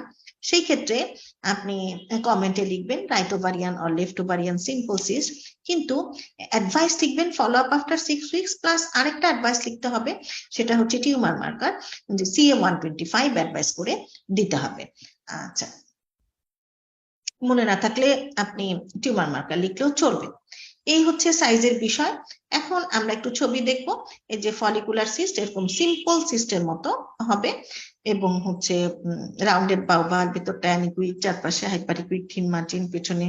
সেই ক্ষেত্রে আপনি কমেন্টে লিখবেন right ovarian or left ovarian simple cyst, কিন্তু অ্যাডভাইস লিখবেন follow up after 6 weeks, plus আরেকটা অ্যাডভাইস লিখতে হবে, সেটা হচ্ছে টিউমার মার্কার যে CA-125 অ্যাডভাইস করে দিতে হবে। আচ্ছা, মনে না থাকলে আপনি টিউমার মার্কার লিখলেও চলবে। এই হচ্ছে সাইজের বিষয়। এখন আমরা একটু ছবি দেখব। এই যে ফলিকুলার সিস্ট এরকম সিম্পল সিস্টের মতো হবে, এবং হচ্ছে রাউন্ডেড বাউভাল, ভিতরটা অ্যানিকুইক, চারপাশে হাইপারিকুইক থিন মার্জিন, পেছনে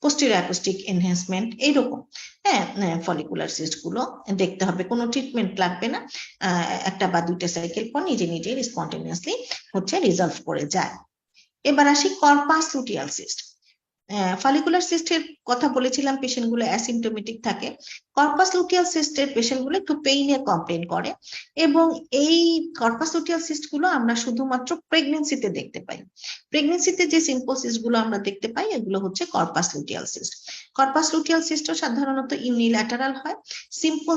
পোস্টেরিয়র অ্যাকোস্টিক এনহ্যান্সমেন্ট, এইরকম। হ্যাঁ, ফলিকুলার সিস্ট গুলো দেখতে হবে, কোনো ট্রিটমেন্ট লাগবে না, একটা বা দুইটা সাইকেল পর নিজে নিজে স্পন্টেনিয়াসলি হচ্ছে রিজলভ করে যায়। এবার আসি কর্পাস লুটিয়াল সিস্ট। ফলিকুলার সিস্টের কথা বলেছিলাম, পেশেন্ট গুলো অ্যাসিমটোমেটিক থাকে। কর্পাস লুটিয়াল সিস্টের পেশেন্ট গুলো একটু পেইনের কমপ্লেন করে, এবং এই কর্পাস লুটিয়াল সিস্ট গুলো আমরা শুধুমাত্র প্রেগনেন্সিতে দেখতে পাই। প্রেগনেন্সিতে যে সিম্পল সিস্ট গুলো আমরা দেখতে পাই এগুলো হচ্ছে corpus luteal cyst. Corpus luteal সিস্টও সাধারণত ইউনিল্যাটারাল হয়, সিম্পল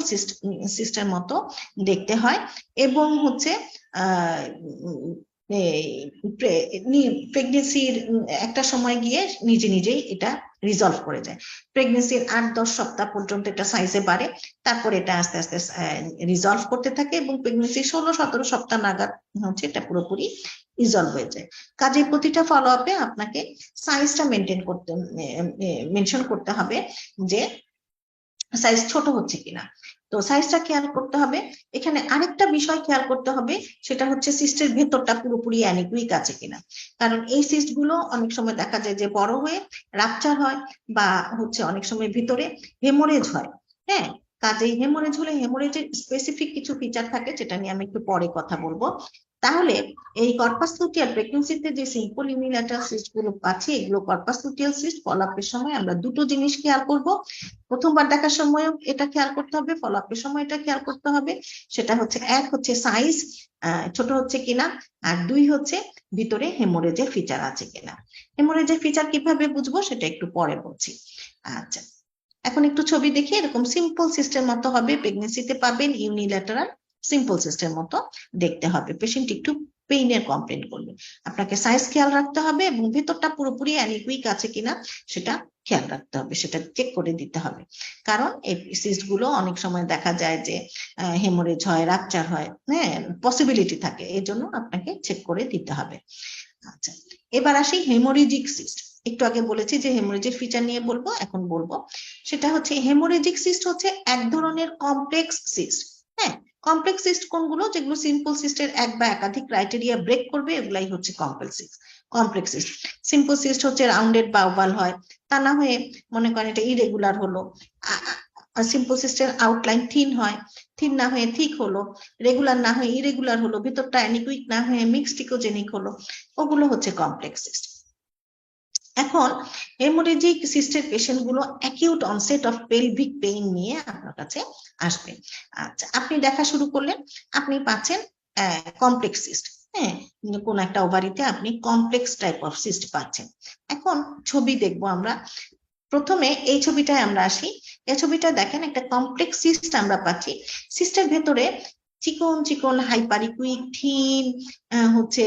সিস্টের মতো দেখতে হয়, এবং হচ্ছে আহ প্রেগনেন্সির একটা সময় গিয়ে নিজে নিজেই এটা রিজলভ করে যায়। প্রেগনেন্সির 8-10 সপ্তাহ পর্যন্ত এটা সাইজে বাড়ে, তারপর এটা আস্তে আস্তে রিজলভ করতে থাকে, এবং প্রেগনেন্সির 16-17 সপ্তাহ নাগাদ হচ্ছে এটা পুরোপুরি রিজলভ হয়ে যায়। কাজে প্রতিটা ফলো আপে আপনাকে সাইজটা মেনশন করতে হবে যে সাইজ ছোট হচ্ছে কিনা। তো সাইজটা খেয়াল করতে হবে। এখানে আরেকটা বিষয় খেয়াল করতে হবে, সেটা হচ্ছে সিস্টের ভেতরটা পুরোপুরি অ্যানিকুইক আছে কিনা। কারণ এই সিস্ট গুলো অনেক সময় দেখা যায় যে বড় হয়ে রাপচার হয়, বা হচ্ছে অনেক সময় ভিতরে হেমোরেজ হয়। হ্যাঁ, কাজেই হেমোরেজ হলে হেমোরেজের স্পেসিফিক কিছু ফিচার থাকে, যেটা নিয়ে আমি একটু পরে কথা বলবো। তাহলে এই কর্পাস লুটিয়াল প্রেগন্যান্সিতে যে সিম্পল ইউনিল্যাটারাল সিস্ট গুলো পাচ্ছি, এগুলো কর্পাস লুটিয়াল সিস্ট। ফলো আপের সময় আমরা দুটো জিনিস খেয়াল করব। প্রথমবার দেখার সময় এটা খেয়াল করতে হবে, ফলো আপের সময় এটা খেয়াল করতে হবে। সেটা হচ্ছে, এক হচ্ছে সাইজ ছোট হচ্ছে কিনা, আর দুই হচ্ছে ভিতরে হেমোরেজের ফিচার আছে কিনা। হেমোরেজের ফিচার কিভাবে বুঝবো সেটা একটু পরে বলছি। আচ্ছা, এখন একটু ছবি দেখি। এরকম সিম্পল সিস্টেম মতো হবে, প্রেগনেন্সিতে পাবেন ইউনিল্যাটারাল সিম্পল সিস্টেম মতো দেখতে হবে। পেশেন্ট একটু পেইনের কমপ্লেন করবে, আপনাকে সাইজ খেয়াল রাখতে হবে, এবং ভেতরটা পুরোপুরি অ্যানিকুইক আছে কিনা সেটা খেয়াল রাখতে হবে, সেটা চেক করে দিতে হবে। কারণ এই সিস্ট গুলো অনেক সময় দেখা যায় যে হেমোরেজ হয়, রাপচার হয়, হ্যাঁ, পসিবিলিটি থাকে, এই জন্য আপনাকে চেক করে দিতে হবে। আচ্ছা, এবার আসি হেমোরেজিক সিস্ট। একটু আগে বলেছি যে হেমোরেজিক ফিচার নিয়ে বলবো, এখন বলবো। সেটা হচ্ছে হেমোরেজিক সিস্ট হচ্ছে এক ধরনের কমপ্লেক্স সিস্ট। হ্যাঁ, কমপ্লেক্স সিস্ট কোনগুলো? যেগুলো সিম্পল সিস্টের এক বা একাধিক ক্রাইটেরিয়া ব্রেক করবে, এগুলাই হচ্ছে complex cyst. Complex cyst, simple cyst হচ্ছে রাউন্ডেড বা ওভাল হয়, তা না হয়ে মনে করেন এটা ইরেগুলার হলো। সিম্পল সিস্টের আউটলাইন থিন হয়, থিন না হয়ে থিক হলো, রেগুলার না হয়ে ইরেগুলার হলো, ভিতরটা অ্যানিকুইক না হয়ে মিক্সড ইকোজেনিক হলো, ওগুলো হচ্ছে কমপ্লেক্স সিস্ট। এখন হেমোরেজিক সিস্টের পেশেন্ট গুলো acute onset of pelvic pain নিয়ে আপনার কাছে আসবে। আচ্ছা, আপনি দেখা শুরু করলেন, আপনি পাচ্ছেন কমপ্লেক্স সিস্ট। হ্যাঁ, কোন একটা ওভারিতে আপনি কমপ্লেক্স টাইপ অফ সিস্ট পাচ্ছেন। এখন ছবি দেখবো আমরা। প্রথমে এই ছবিটায় আমরা আসি। এই ছবিটা দেখেন, একটা কমপ্লেক্স সিস্ট আমরা পাচ্ছি। সিস্টের ভেতরে চিকন চিকন হাইপারিকুইক থিন হচ্ছে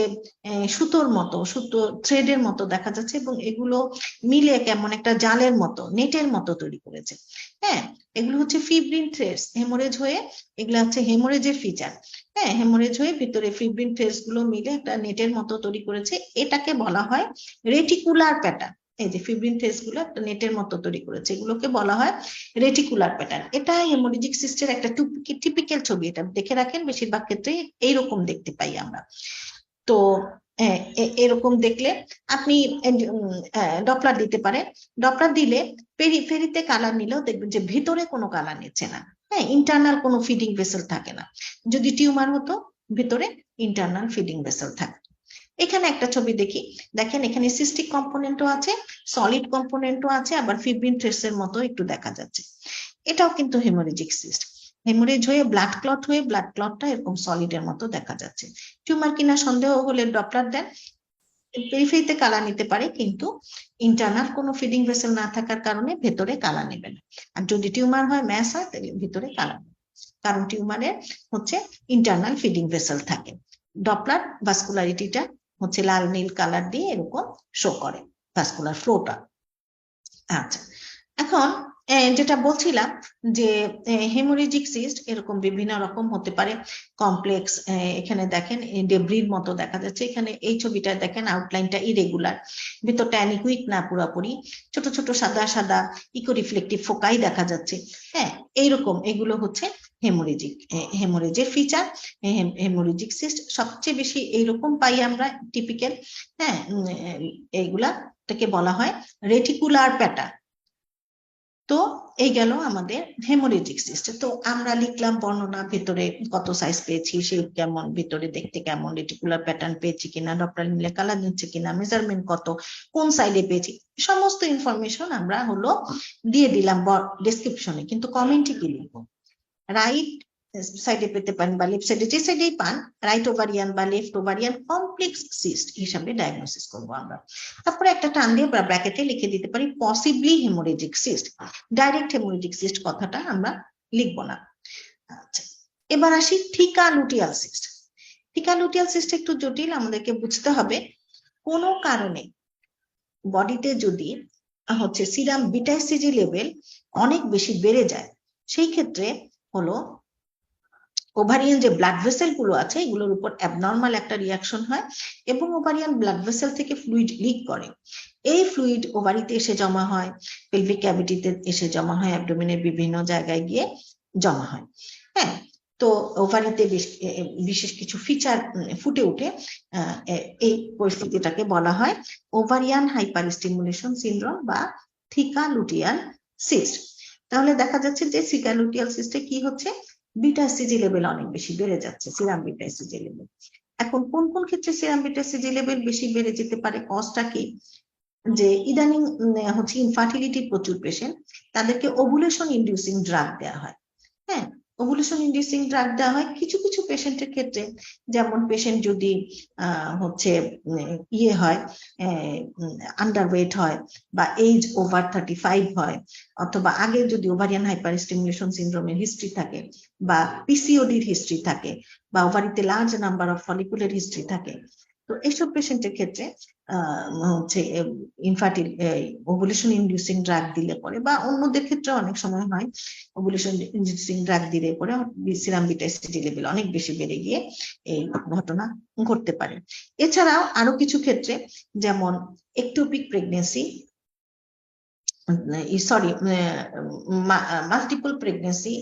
সুতোর মতো, সুতো থ্রেডের মতো দেখা যাচ্ছে, এবং এগুলো মিলে কেমন একটা জালের মতো, নেটের মতো তৈরি করেছে। হ্যাঁ, এগুলো হচ্ছে ফিব্রিন থ্রেডস, হেমোরেজ হয়ে, এগুলো হচ্ছে হেমোরেজের ফিচার। হ্যাঁ, হেমোরেজ হয়ে ভিতরে ফিব্রিন থ্রেডস গুলো মিলে একটা নেটের মতো তৈরি করেছে, এটাকে বলা হয় রেটিকুলার প্যাটার্ন। এই যে ফিব্রিন থ্রেডস গুলো একটা নেটের মতো তৈরি করেছে, এগুলোকে বলা হয় রেটিকুলার প্যাটার্ন। এটা হেমোরেজিক সিস্টের একটা টিপিক্যাল ছবি, এটা দেখে রাখেন, বেশিরভাগ ক্ষেত্রে এইরকম দেখতে পাই আমরা। তো এরকম দেখলে আপনি ডপলার দিতে পারেন। ডপলার দিলে পেরিফেরিতে কালার নিলেও দেখবেন যে ভিতরে কোনো কালার নিচ্ছে না। হ্যাঁ, ইন্টারনাল কোনো ফিডিং ভেসেল থাকে না। যদি টিউমার হতো, ভিতরে ইন্টারনাল ফিডিং ভেসেল থাকে। এখানে একটা ছবি দেখি, দেখেন এখানে সিস্টিক কম্পোনেন্টও আছে, সলিড কম্পোনেন্টও আছে, আবার ফিব্রিন ট্রেসের মতো একটু দেখা যাচ্ছে। এটাও কিন্তু হেমোরেজিক সিস্ট। হেমোরেজ হয়ে ব্লাড ক্লট হয়ে ব্লাড ক্লটটা এরকম সলিডের মতো দেখা যাচ্ছে। টিউমার কিনা সন্দেহ হলে ডপলার দেন। পেরিফেরিতে কালার নিতে পারে, কিন্তু ইন্টারনাল কোনো ফিডিং ভেসেল না থাকার কারণে ভেতরে কালার নেবে না। আর যদি টিউমার হয়, ম্যাস হয়, তাহলে ভিতরে কালার নেবে, কারণ টিউমারের হচ্ছে ইন্টারনাল ফিডিং ভেসেল থাকে। ডপলার ভাস্কুলারিটিটা হচ্ছে লাল নীল কালার দিয়ে এরকম শো করে ভাস্কুলার ফ্লোটা। আচ্ছা, এখন যেটা বলছিলাম যে হেমোরেজিক সিস্ট এরকম বিভিন্ন রকম হতে পারে, কমপ্লেক্স। এখানে দেখেন ডেব্রির মতো দেখা যাচ্ছে, এখানে এই ছবিটা দেখেন আউটলাইনটা ইরেগুলার, ভিতরটা অ্যানিকুইক না পুরোপুরি, ছোট ছোট সাদা সাদা ইকোরিফ্লেকটিভ ফোকাই দেখা যাচ্ছে। হ্যাঁ, এইরকম এগুলো হচ্ছে হেমোরেজের ফিচার। হেমোরেজিক সিস্ট সবচেয়ে বেশি এইরকম পাই আমরা টিপিক্যাল। হ্যাঁ, এইগুলাকে বলা হয় রেটিকুলার প্যাটার্ন। তো এই গেল আমাদের হেমোরেজিক সিস্ট। তো আমরা লিখলাম বর্ণনা, ভেতরে কত সাইজ পেয়েছি, শেপ কেমন, ভিতরে দেখতে কেমন, রেটিকুলার প্যাটার্ন পেয়েছি কিনা, ডপলার মিলে কালার নিচ্ছে কিনা, মেজারমেন্ট কত, কোন সাইডে পেয়েছি, সমস্ত ইনফরমেশন আমরা হলো দিয়ে দিলাম ডেসক্রিপশনে। কিন্তু কমেন্টে কি লিখবো? রাইট সাইডে পেতে পারেন বা লেফট সাইডে, যে সাইডেই পান, রাইট ওভারিয়ান বা লেফট ওভারিয়ান কমপ্লেক্স সিস্ট হিসাবে ডায়াগনোসিস করবো আমরা। তারপরে একটা টান দিয়ে ব্র্যাকেটে লিখে দিতে পারি possibly haemorrhagic cyst. Direct haemorrhagic cyst কথাটা আমরা লিখবো না। আচ্ছা, এবার আসি theca luteal cyst. Theca luteal cyst একটু জটিল, আমাদেরকে বুঝতে হবে কোনো কারণে বডিতে যদি হচ্ছে সিরাম বিটা এসিজি লেভেল অনেক বেশি বেড়ে যায়, সেই ক্ষেত্রে হলো ওভারিয়ান যে ব্লাড ভেসেল গুলো আছে এগুলোর উপর অ্যাবনর্মাল একটা রিয়াকশন হয় এবং ওভারিয়ান ব্লাড ভেসেল থেকে ফ্লুইড লিক করে। এই ফ্লুইড ওভারিতে এসে জমা হয়, পেলভিক ক্যাভিটিতে এসে জমা হয়, অ্যাবডোমেনের বিভিন্ন জায়গায় গিয়ে জমা হয়। হ্যাঁ, তো ওভারিতে বিশেষ কিছু ফিচার ফুটে উঠে এই পরিস্থিতিটাকে বলা হয় ওভারিয়ান হাইপার স্টিমুলেশন সিনড্রোম বা থিকা লুটিয়াল সিস্ট। তাহলে দেখা যাচ্ছে যে থিকা লুটিয়াল সিস্টে কি হচ্ছে, বিটা এসিজি লেভেল অনেক বেশি বেড়ে যাচ্ছে, সিরাম বিটা এসিজি লেভেল। এখন কোন কোন ক্ষেত্রে সিরাম বিটা এসিজি লেভেল বেশি বেড়ে যেতে পারে? কজটা কি? যে ইদানিং হচ্ছে ইনফার্টিলিটি প্রচুর পেশেন্ট, তাদেরকে ওভুলেশন ইনডিউসিং ড্রাগ দেওয়া হয়। হ্যাঁ, ওভুলেশন ইনডিউসিং ড্রাগ দেওয়া হয় কিছু কিছু পেশেন্টের ক্ষেত্রে, যেমন পেশেন্ট যদি হচ্ছে ইয়ে হয়, আন্ডারওয়েট হয় বা এজ ওভার 35 হয়, অথবা আগে যদি ওভারিয়ান হাইপার স্টিমুলেশন সিনড্রোমের হিস্ট্রি থাকে বা পিসিওডির হিস্ট্রি থাকে বা ওভারিতে large number of follicular history থাকে, তো এইসব পেশেন্টের ক্ষেত্রে হচ্ছে ইনফার্টিল ওভুলেশন ইনডিউসিং ড্রাগ দিলে পরে, বা অন্যদের ক্ষেত্রে অনেক সময় হয় ওভুলেশন ইনডিউসিং ড্রাগ দিলে পরে সিরাম বিটা এসিজি লেভেল অনেক বেশি বেড়ে গিয়ে এই ঘটনা ঘটতে পারে। এছাড়াও আরো কিছু ক্ষেত্রে, যেমন ectopic pregnancy, sorry multiple pregnancy,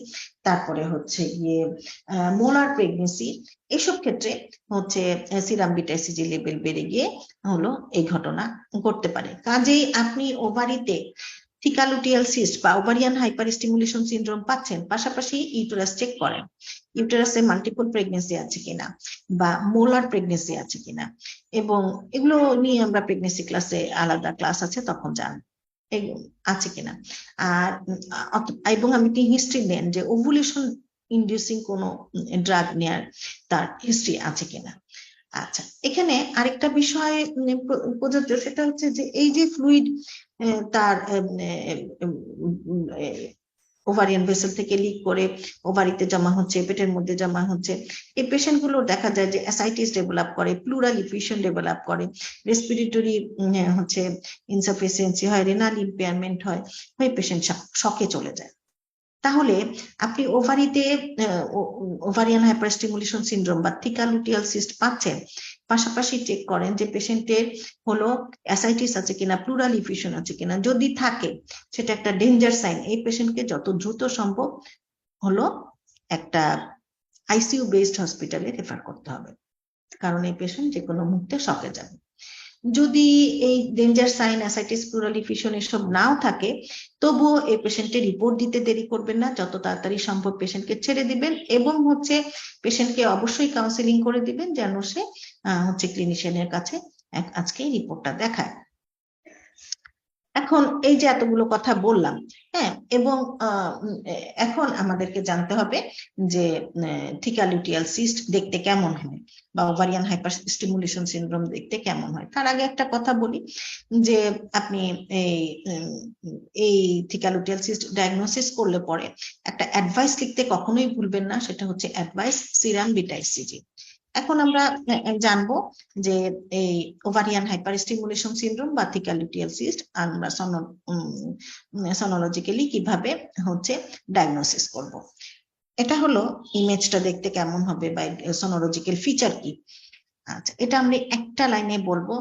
তারপরে হচ্ছে গিয়ে মোলার প্রেগনেন্সি, এসব ক্ষেত্রে হচ্ছে সিরাম বিটা এসিজি লেভেল বেড়ে গিয়ে হলো এই ঘটনা ঘটতে পারে। কাজেই আপনি ওভারিতে থিকা লুটিয়াল সিস্ট বা ওভারিয়ান হাইপার স্টিমুলেশন সিনড্রোম পাচ্ছেন, পাশাপাশি ইউটেরাস চেক করেন, ইউটেরাসে মাল্টিপল প্রেগনেন্সি আছে কিনা বা মোলার প্রেগনেন্সি আছে কিনা, এবং এগুলো নিয়ে আমরা প্রেগনেন্সি ক্লাসে আলাদা ক্লাস আছে, তখন জানবো আছে কিনা। আর এবং আমি কি হিস্ট্রি নেন যে ওভুলেশন ইনডিউসিং কোনো ড্রাগ নেয়ার তার হিস্ট্রি আছে কিনা। আচ্ছা, এখানে আরেকটা বিষয় প্রযোজ্য, সেটা হচ্ছে যে এই যে ফ্লুইড তার ওভারিয়ান ভেসেল থেকে লিক করে ওভারিতে জমা হচ্ছে, পেটের মধ্যে জমা হচ্ছে, এই পেশেন্ট গুলো দেখা যায় যে অ্যাসাইটিস ডেভেলপ করে, প্লুরাল ইফিউশন ডেভেলপ করে, রেসপিরেটরি হচ্ছে ইনসাফিসিয়েন্সি হয়, রেনাল ইম্পেয়ারমেন্ট হয়, হয়ে পেশেন্ট শকে চলে যায়। তাহলে আপনি ওভারিতে ওভারিয়ান হাইপারস্টিমুলেশন সিনড্রোম বা থিকা লুটিয়াল সিস্ট পাচ্ছেন, পাশাপাশি চেক করেন যে পেশেন্টের হলো অ্যাসাইটিস আছে কিনা, প্লুরাল ইফিউশন আছে কিনা, যদি থাকে সেটা একটা ডেঞ্জার সাইন। এই পেশেন্টকে যত দ্রুত সম্ভব হলো একটা আইসিইউ বেসড হসপিটালে রেফার করতে হবে, কারণ এই পেশেন্ট যে কোনো মুহূর্তে শকে যাবে। যদি এই danger sign, ascites, pleural effusion এসব নাও থাকে, তবুও এই পেশেন্টের রিপোর্ট দিতে দেরি করবেন না, যত তাড়াতাড়ি সম্ভব পেশেন্টকে ছেড়ে দিবেন এবং হচ্ছে পেশেন্টকে অবশ্যই কাউন্সিলিং করে দিবেন যেন সে হচ্ছে ক্লিনিশিয়ানের কাছে আজকে রিপোর্টটা দেখায়। এখন এই যে এতগুলো কথা বললাম, হ্যাঁ, এবং এখন আমাদেরকে জানতে হবে যে থিকা লুটিয়াল সিস্ট দেখতে কেমন হয় বা ওভারিয়ান হাইপার স্টিমুলেশন সিনড্রোম দেখতে কেমন হয়। তার আগে একটা কথা বলি যে আপনি এই থিকা লুটিয়াল সিস্ট ডায়াগনোসিস করলে পরে একটা অ্যাডভাইস লিখতে কখনোই ভুলবেন না, সেটা হচ্ছে অ্যাডভাইস সিরাম বিটা এসিজি। এখন আমরা জানবো যে এই ওভারিয়ান হাইপারস্টিমুলেশন সিনড্রোম বা থিকা লুটিয়াল সিস্ট আমরা সনোলজিক্যালি কিভাবে হচ্ছে ডায়াগনোসিস করব। এটা হলো ইমেজটা দেখতে কেমন হবে বা সনোলজিক্যাল ফিচার কি। আচ্ছা, এটা আমরা একটা লাইনে বলবো,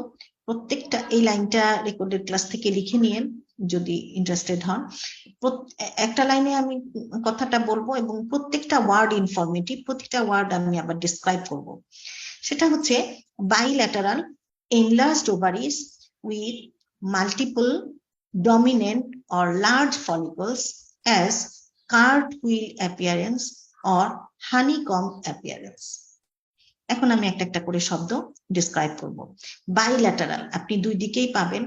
প্রত্যেকটা এই লাইনটা রেকর্ডেড ক্লাস থেকে লিখে নিয়েন যদি ইন্টারেস্টেড হন। একটা লাইনে আমি কথাটা বলবো এবং প্রত্যেকটা ওয়ার্ড ইনফরমেটিভ, প্রতিটা ওয়ার্ড আমি আবার ডিসক্রাইব করব। সেটা হচ্ছে bilateral enlarged ovaries with multiple dominant or large follicles as cartwheel appearance or honeycomb appearance. এখন আমি একটা একটা করে শব্দ ডিসক্রাইব করব। বাইল্যাটারাল আপনি দুই দিকেই পাবেন।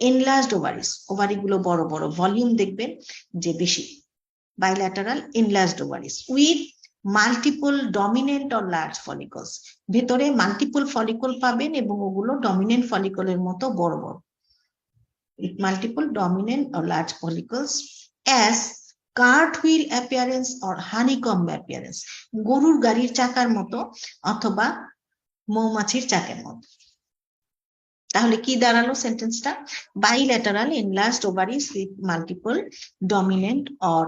এনলার্জড ওভারিস, ওভারিগুলো বড় বড়, ভলিউম দেখবেন যে বেশি। Bilateral enlarged ovaries with multiple dominant or large follicles, ভেতরে মাল্টিপল ফলিকল পাবেন এবং ওগুলো ডমিনেন্ট ফলিকলের মতো বড় বড়। Multiple dominant or large follicles as cartwheel appearance or honeycomb appearance, গরুর গাড়ির চাকার মতো অথবা মৌমাছির চাকের মতো। তাহলে কি দাঁড়ালো সেন্টেন্সটা? Bilateral enlarged ovaries with multiple dominant or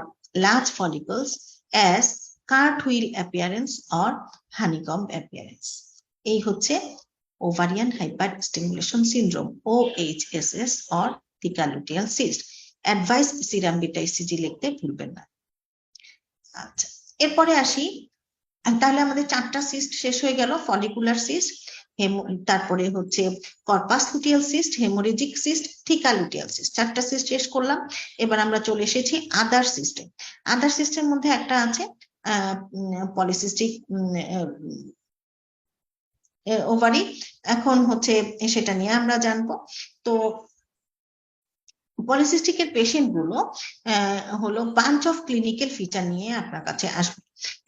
large follicles as cartwheel appearance or honeycomb appearance. এই হচ্ছে ovarian hyperstimulation syndrome, OHSS or theca luteal cyst. Advice serum beta HCG লিখতে ভুলবেন না। আচ্ছা, এরপরে আসি। তাহলে আমাদের 4টা সিস্ট শেষ হয়ে গেল, ফলিকুলার সিস্ট, তারপরে হচ্ছে corpus luteal cyst, hemorrhagic cyst, theca luteal cyst. 4টা সিস্ট শেষ করলাম। এবার আমরা চলে এসেছি আদার সিস্টেম। আদার সিস্টের মধ্যে একটা আছে পলিসিস্টিক ওভারি। এখন হচ্ছে সেটা নিয়ে আমরা জানবো। তো পলিসিস্টিকের পেশেন্ট গুলো হলো বাঞ্চ অফ ক্লিনিক্যাল ফিচার নিয়ে আপনার কাছে আসবে।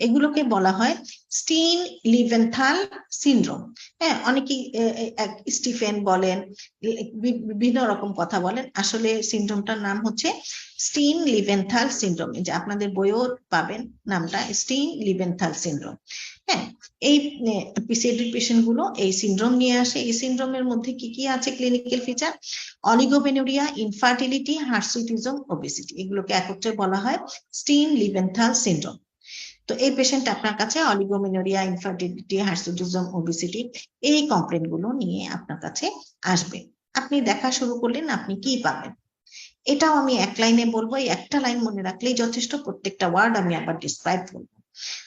এগুলোকে বলা হয় স্টিন লিভেনথাল সিনড্রোম। হ্যাঁ, অনেকেই স্টিফেন বলেন, বিভিন্ন রকম কথা বলেন। আসলে সিনড্রোমটার নাম হচ্ছে স্টিন লিভেনথাল সিনড্রোম, যে আপনাদের বইও পাবেন নামটা, স্টিন লিভেনথাল সিনড্রোম। হ্যাঁ, এই পিসিএডি পেশেন্ট গুলো এই সিনড্রোম নিয়ে আসে। এই সিনড্রোমের মধ্যে কি কি আছে clinical feature? Oligomenorrhea, infertility, hirsutism, obesity, এগুলোকে একত্রে বলা হয় স্টিন লিভেনথাল সিনড্রোম। তো এই পেশেন্ট আপনার কাছে অলিগোমেনোরিয়া, ইনফার্টিলিটি, হার্সুইটিজম, ওবেসিটি এই কমপ্লেন গুলো নিয়ে আপনার কাছে আসবে। আপনি দেখা শুরু করলেন, আপনি কি পাবেন? এটাও আমি এক লাইনে বলবো, এই একটা লাইন মনে রাখলেই যথেষ্ট। প্রত্যেকটা ওয়ার্ড আমি আবার ডিসক্রাইব করবো।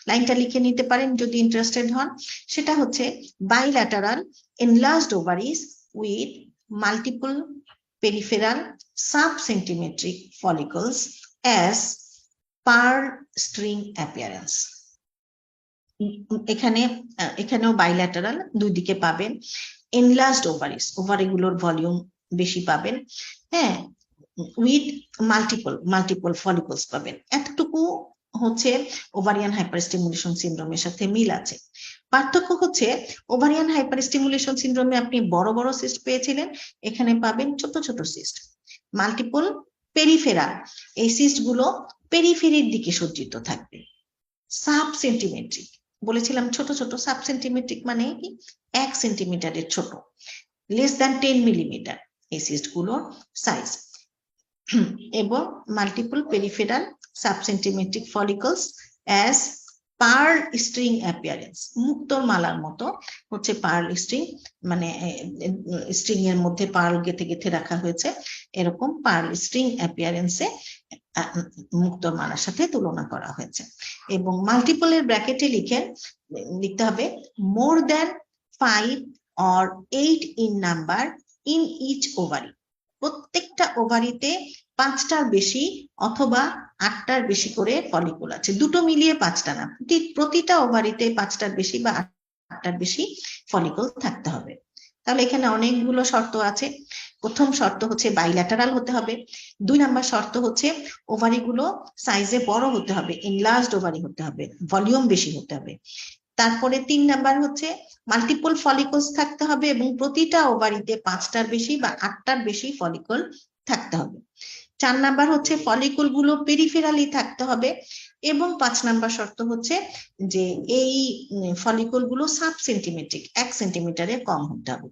লাইনটা লিখে নিতে পারেন যদি ইন্টারেস্টেড হন। সেটা হচ্ছে bilateral enlarged ovaries with multiple peripheral subcentimetric follicles as pearl string appearance. এখানেও বাইল্যাটারাল, দুই দিকে পাবেন। এনলার্জড ওভারিস, ওভারিগুলোর ভলিউম বেশি পাবেন। হ্যাঁ, উইথ মাল্টিপল ফলিকলস পাবেন। এতটুকু হচ্ছে ওভারিয়ান হাইপারস্টিমুলেশন সিনড্রোমের সাথে মিল আছে। পার্থক্য হচ্ছে ওভারিয়ান হাইপারস্টিমুলেশন সিনড্রোমে আপনি বড় বড় সিস্ট পেয়েছিলেন, এখানে পাবেন ছোট ছোট সিস্ট। মাল্টিপল পেরিফেরাল, এই সিস্ট গুলো পেরিফেরির দিকে সজ্জিত থাকবে। সাব সেন্টিমেট্রিক বলেছিলাম, ছোট ছোট। সাব সেন্টিমেট্রিক মানে কি? 1 সেন্টিমিটারের ছোট, লেস দ্যান 10 মিলিমিটার এই সিস্ট গুলোর সাইজ। এবং multiple peripheral subcentimetric follicles as pearl string appearance, মুক্তোর মালার মতো হচ্ছে পার্ল স্ট্রিং, মানে স্ট্রিং এর মধ্যে পার্ল গেথে গেথে রাখা হয়েছে, এরকম পার্ল স্ট্রিং অ্যাপিয়ারেন্সে মুক্তোর মালার সাথে তুলনা করা হয়েছে। এবং মাল্টিপলের ব্র্যাকেটে লিখতে হবে more than 5 or 8 in number in each ovary, প্রত্যেকটা ওভারিতে 5টার বেশি অথবা 8টার বেশি করে ফলিকল আছে। দুটো মিলিয়ে 5টা না, প্রতিটা ওভারিতে 5টার বেশি বা 8টার বেশি ফলিকল থাকতে হবে। তাহলে এখানে অনেকগুলো শর্ত আছে। প্রথম শর্ত হচ্ছে বাইল্যাটারাল হতে হবে। 2 নাম্বার শর্ত হচ্ছে ওভারিগুলো সাইজে বড় হতে হবে, এনলার্জড ওভারি হতে হবে, ভলিউম বেশি হতে হবে। তারপরে 3 নাম্বার হচ্ছে মাল্টিপল ফলিকলস থাকতে হবে এবং প্রতিটা ওভারিতে 5টার বেশি বা 8টার বেশি ফলিকল থাকতে হবে। 4 নাম্বার হচ্ছে ফলিকল গুলো পেরিফেরালি থাকতে হবে, এবং 5 নাম্বার শর্ত হচ্ছে যে এই ফলিকল গুলো সাব সেন্টিমেট্রিক, 1 সেন্টিমিটারের কম হতে হবে।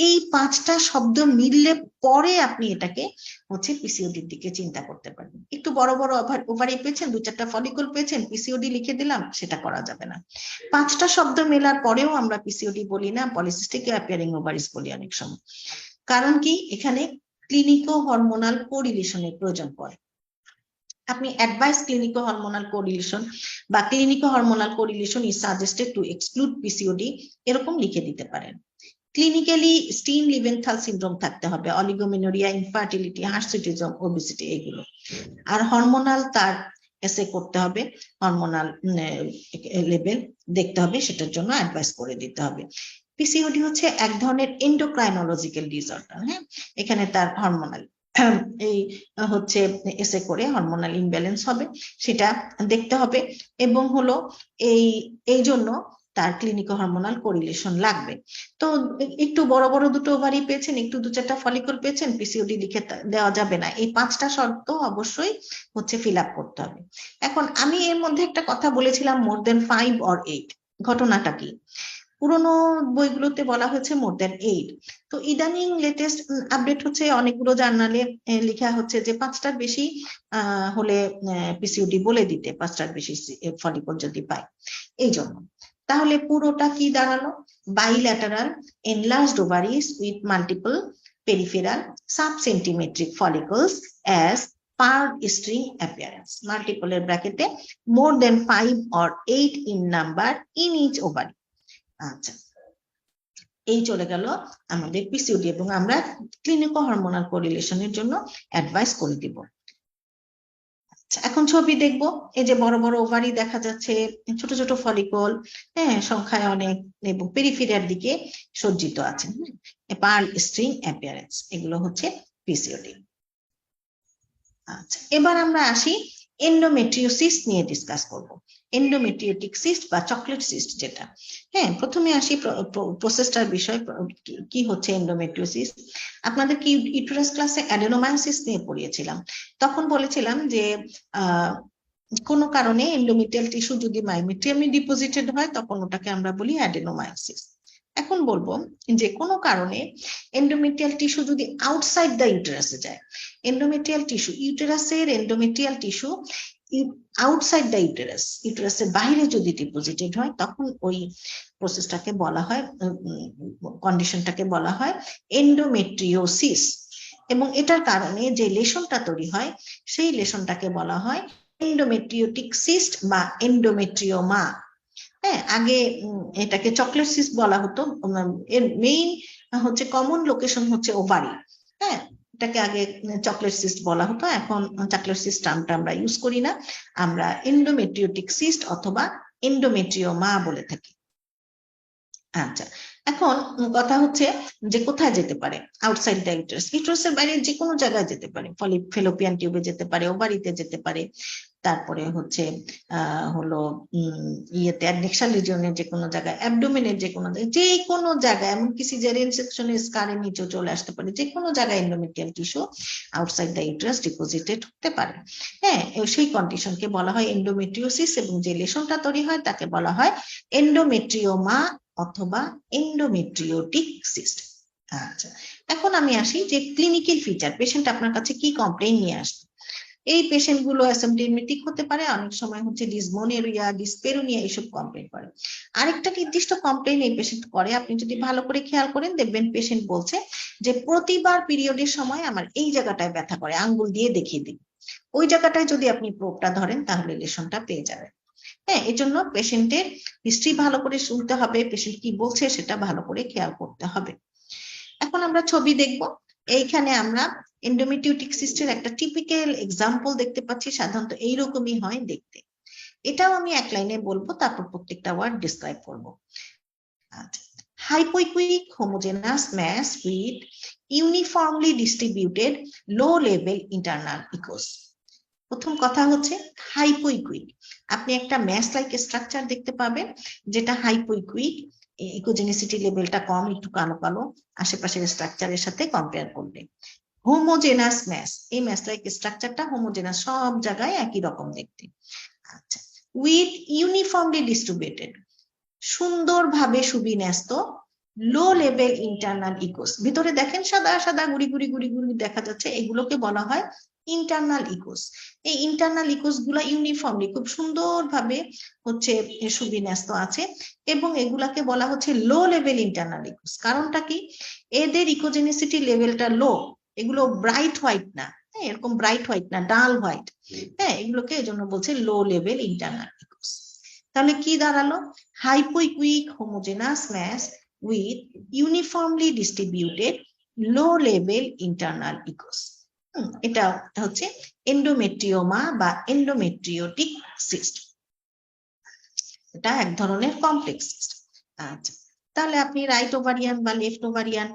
এই 5টা শব্দ মিললে পরে আপনি এটাকে হচ্ছে পিসিওডির দিকে চিন্তা করতে পারবেন। একটু বড় বড় ওভারি পেয়েছেন, 2-4টা ফলিকল পেয়েছেন, পিসিওডি লিখে দিলাম, সেটা করা যাবে না। 5টা শব্দ মেলার পরেও আমরা পিসিওডি বলি না, পলিসিস্টিক অ্যাপিয়ারিং ওভারিস বলি অনেক সময়। কারণ কি, এখানে ক্লিনিকো হরমোনাল কোরিলেশনের প্রয়োজন পড়ে। আপনি অ্যাডভাইস ক্লিনিকো হরমোনাল কোরিলেশন বা clinico hormonal correlation is suggested to exclude PCOD এরকম লিখে দিতে পারেন। ক্লিনিক্যালি স্টিন লিভেনথাল সিনড্রোম থাকতে হবে, অলিগোমেনোরিয়া, ইনফার্টিলিটি, হার্সিটিজম, ওবেসিটি, এগুলো। আর হরমোনাল তার এসে করতে হবে, হরমোনাল লেভেল দেখতে হবে, সেটার জন্য অ্যাডভাইস করে দিতে হবে। পিসিওডি হচ্ছে এক ধরনের এন্ডোক্রাইনোলজিক্যাল ডিসঅর্ডার। হ্যাঁ, এখানে তার হরমোনাল এই হচ্ছে এসে করে হরমোনাল ইমব্যালেন্স হবে, সেটা দেখতে হবে। এবং হলো এই জন্য তার ক্লিনিকো হরমোনাল কোরিলেশন লাগবে। তো একটু বড় বড় দুটো ওভারি পেয়েছেন, একটু 2-4টা ফলিকল পেয়েছেন, পিসিওডি লিখে দেওয়া যাবে না। এই 5টা শর্ত অবশ্যই হচ্ছে ফিল আপ করতে হবে। এখন আমি এর মধ্যে একটা কথা বলেছিলাম, মোর দেন 5 or 8। ঘটনাটা কি, পুরোনো বইগুলোতে বলা হয়েছে মোর দেন 8। তো ইদানিং লেটেস্ট আপডেট হচ্ছে অনেকগুলো জার্নালে লেখা হচ্ছে যে 5টার বেশি হলে পিসিওডি বলে দিতে, 5টার বেশি ফলিকল যদি পায়। এই জন্য তাহলে পুরোটা কি দাঁড়ালো, bilateral enlarged ovaries with multiple peripheral subcentimetric follicles as paired string appearance, multiple এর ব্র্যাকেটে more than 5 or 8 in number in each ovary। আচ্ছা, এই চলে গেল আমাদের পিসিওডি, এবং আমরা ক্লিনিকো হরমোনাল কোরিলেশনের জন্য অ্যাডভাইস করে দিব। এখন ছবি দেখব, এই যে বড় বড় ওভারি দেখা যাচ্ছে, ছোট ছোট ফলিকল, হ্যাঁ সংখ্যায় অনেক, এবং পেরিফেরিয়ার দিকে সজ্জিত আছে, পার্ল স্ট্রিং অ্যাপিয়ারেন্স, এগুলো হচ্ছে পিসিওডি। আচ্ছা, এবার আমরা আসি এন্ডোমেট্রিওসিস নিয়ে ডিসকাস করব। এন্ডোমেট্রিওটিক সিস্ট বা চকলেট সিস্ট যেটা। হ্যাঁ, প্রথমে আসি প্রসেসটার বিষয়, কি হচ্ছে এন্ডোমেট্রিওসিস। আপনাদের কি ইউটেরাস ক্লাসে অ্যাডেনোমায়োসিস নিয়ে পড়িয়েছিলাম, তখন বলেছিলাম যে কোনো কারণে এন্ডোমেট্রিয়াল টিস্যু যদি মাইমেট্রিয়ামে ডিপোজিটেড হয় তখন ওটাকে আমরা বলি অ্যাডেনোমায়োসিস। এখন বলবো যে কোনো কারণে এন্ডোমেট্রিয়াল টিস্যু যদি আউটসাইড দ্য ইউটেরাসে যায়, এন্ডোমেট্রিয়াল টিস্যু, ইউটেরাসের endometrial tissue outside the uterus, ইউটেরাসের বাইরে যদি ডিপোজিটেড হয়, তখন ওই প্রসেসটাকে বলা হয়, কন্ডিশনটাকে বলা হয় এন্ডোমেট্রিওসিস। এবং এটার কারণে যে লেশনটা তৈরি হয়, সেই লেশনটাকে বলা হয় এন্ডোমেট্রিওটিক সিস্ট বা এন্ডোমেট্রিওমা। হ্যাঁ, আগে এটাকে চকলেট সিস্ট বলা হতো, এর মেইন হচ্ছে কমন লোকেশন হচ্ছে ওভারি। হ্যাঁ, এটাকে আগে চকলেট সিস্ট বলা হতো, এখন চকলেট সিস্ট টার্মটা আমরা ইউজ করি না, আমরা এন্ডোমেট্রিওটিক সিস্ট অথবা এন্ডোমেট্রিওমা বলে থাকি। আচ্ছা, এখন কথা হচ্ছে যে কোথায় যেতে পারে, আউটসাইড দ্য ইউটেরাস, ইউটেরাসের বাইরে যে কোনো জায়গায় যেতে পারে, ফেলোপিয়ান টিউবে যেতে পারে, ওভারিতে যেতে পারে, তারপরে হচ্ছে হলো ইয়েতে অ্যাডনেক্সাল রিজিয়নের যে কোনো জায়গায়, অ্যাবডোমেনের যে কোনো জায়গায়, যে কোনো জায়গায়, এমনকি সিজারিয়ান সেকশনের স্কারের নিচেও চলে আসতে পারে, যে কোনো জায়গায় endometrial tissue outside the uterus deposited হতে পারে। হ্যাঁ, সেই কন্ডিশনকে বলা হয় এন্ডোমেট্রিওসিস, এবং যে লেশনটা তৈরি হয় তাকে বলা হয় এন্ডোমেট্রিওমা অথবা এন্ডোমেট্রিওটিক সিস্ট। আচ্ছা, এখন আমি আসি যে ক্লিনিক্যাল ফিচার, পেশেন্ট আপনার কাছে কি কমপ্লেইন নিয়ে আসবে। এই পেশেন্ট গুলো অ্যাসিম্পটোমেটিক হতে পারে, অনেক সময় হচ্ছে ডিসমোনেরিয়া, ডিসপেরোনিয়া, এইসব কমপ্লেইন করে। আরেকটা নির্দিষ্ট কমপ্লেইন এই পেশেন্ট করে, আপনি যদি ভালো করে খেয়াল করেন দেখবেন পেশেন্ট বলছে যে প্রতিবার পিরিয়ডের সময় আমার এই জায়গাটায় ব্যথা করে, আঙ্গুল দিয়ে দেখিয়ে দিন। ওই জায়গাটায় যদি আপনি প্রোবটা ধরেন তাহলে লেশনটা পেয়ে যাবেন। হ্যাঁ, এই জন্য পেশেন্টের হিস্ট্রি ভালো করে শুনতে হবে, পেশেন্ট কি বলছে সেটা ভালো করে খেয়াল করতে হবে। এখন আমরা ছবি দেখব, এইখানে আমরা এন্ডোমেট্রিওটিক সিস্টের একটা টিপিক্যাল এক্সাম্পল দেখতে পাচ্ছি, সাধারণত এইরকমই হয় দেখতে। এটাও আমি এক লাইনে বলবো, তারপর প্রত্যেকটা ওয়ার্ড ডিসক্রাইব করবো। Hypoechoic homogeneous mass with uniformly distributed low level internal echoes. প্রথম কথা হচ্ছে হাইপোইকুইক, আপনি একটা ম্যাস লাইক স্ট্রাকচার দেখতে পাবেন যেটা হাইপোইকুইক, ইকোজেনিসিটি লেভেলটা কম, একটু কালো কালো আশেপাশের স্ট্রাকচারের সাথে কম্পেয়ার করলে। হোমোজেনাস ম্যাস, এই ম্যাস লাইক স্ট্রাকচারটা হোমোজেনাস, সব জায়গায় একই রকম দেখতে। আচ্ছা, উইথ ইউনিফর্মলি ডিস্ট্রিবিউটেড, সুন্দরভাবে সুবিন্যস্ত লো লেভেল ইন্টারনাল ইকোস। ভিতরে দেখেন সাদা সাদা গুড়ি গুড়ি গুড়ি গুড়ি দেখা যাচ্ছে, এগুলোকে বলা হয় ইন্টারনাল ইকোস। এই ইন্টারনাল ইকোস গুলা ইউনিফর্মলি খুব সুন্দরভাবে হচ্ছে সুবিন্যস্ত আছে, এবং এগুলাকে বলা হচ্ছে লো লেভেল ইন্টারনাল ইকোস। কারণটা কি? এদের ইকোজেনিসিটি লেভেলটা লো, এগুলো ব্রাইট হোয়াইট না, এরকম ব্রাইট হোয়াইট না, ডাল হোয়াইট, এগুলোকে এজন্য বলছে লো লেভেল ইন্টারনাল ইকোস। তাহলে কি দাঁড়ালো? Hypoechoic homogenous mass with uniformly distributed low level internal ecos। এটা হচ্ছে এন্ডোমেট্রিওমা বা এন্ডোমেট্রিওটিক সিস্ট, এটা এক ধরনের কমপ্লেক্স সিস্ট। আচ্ছা, তাহলে আপনি রাইট ওভারিয়ান বা লেফট ওভারিয়ান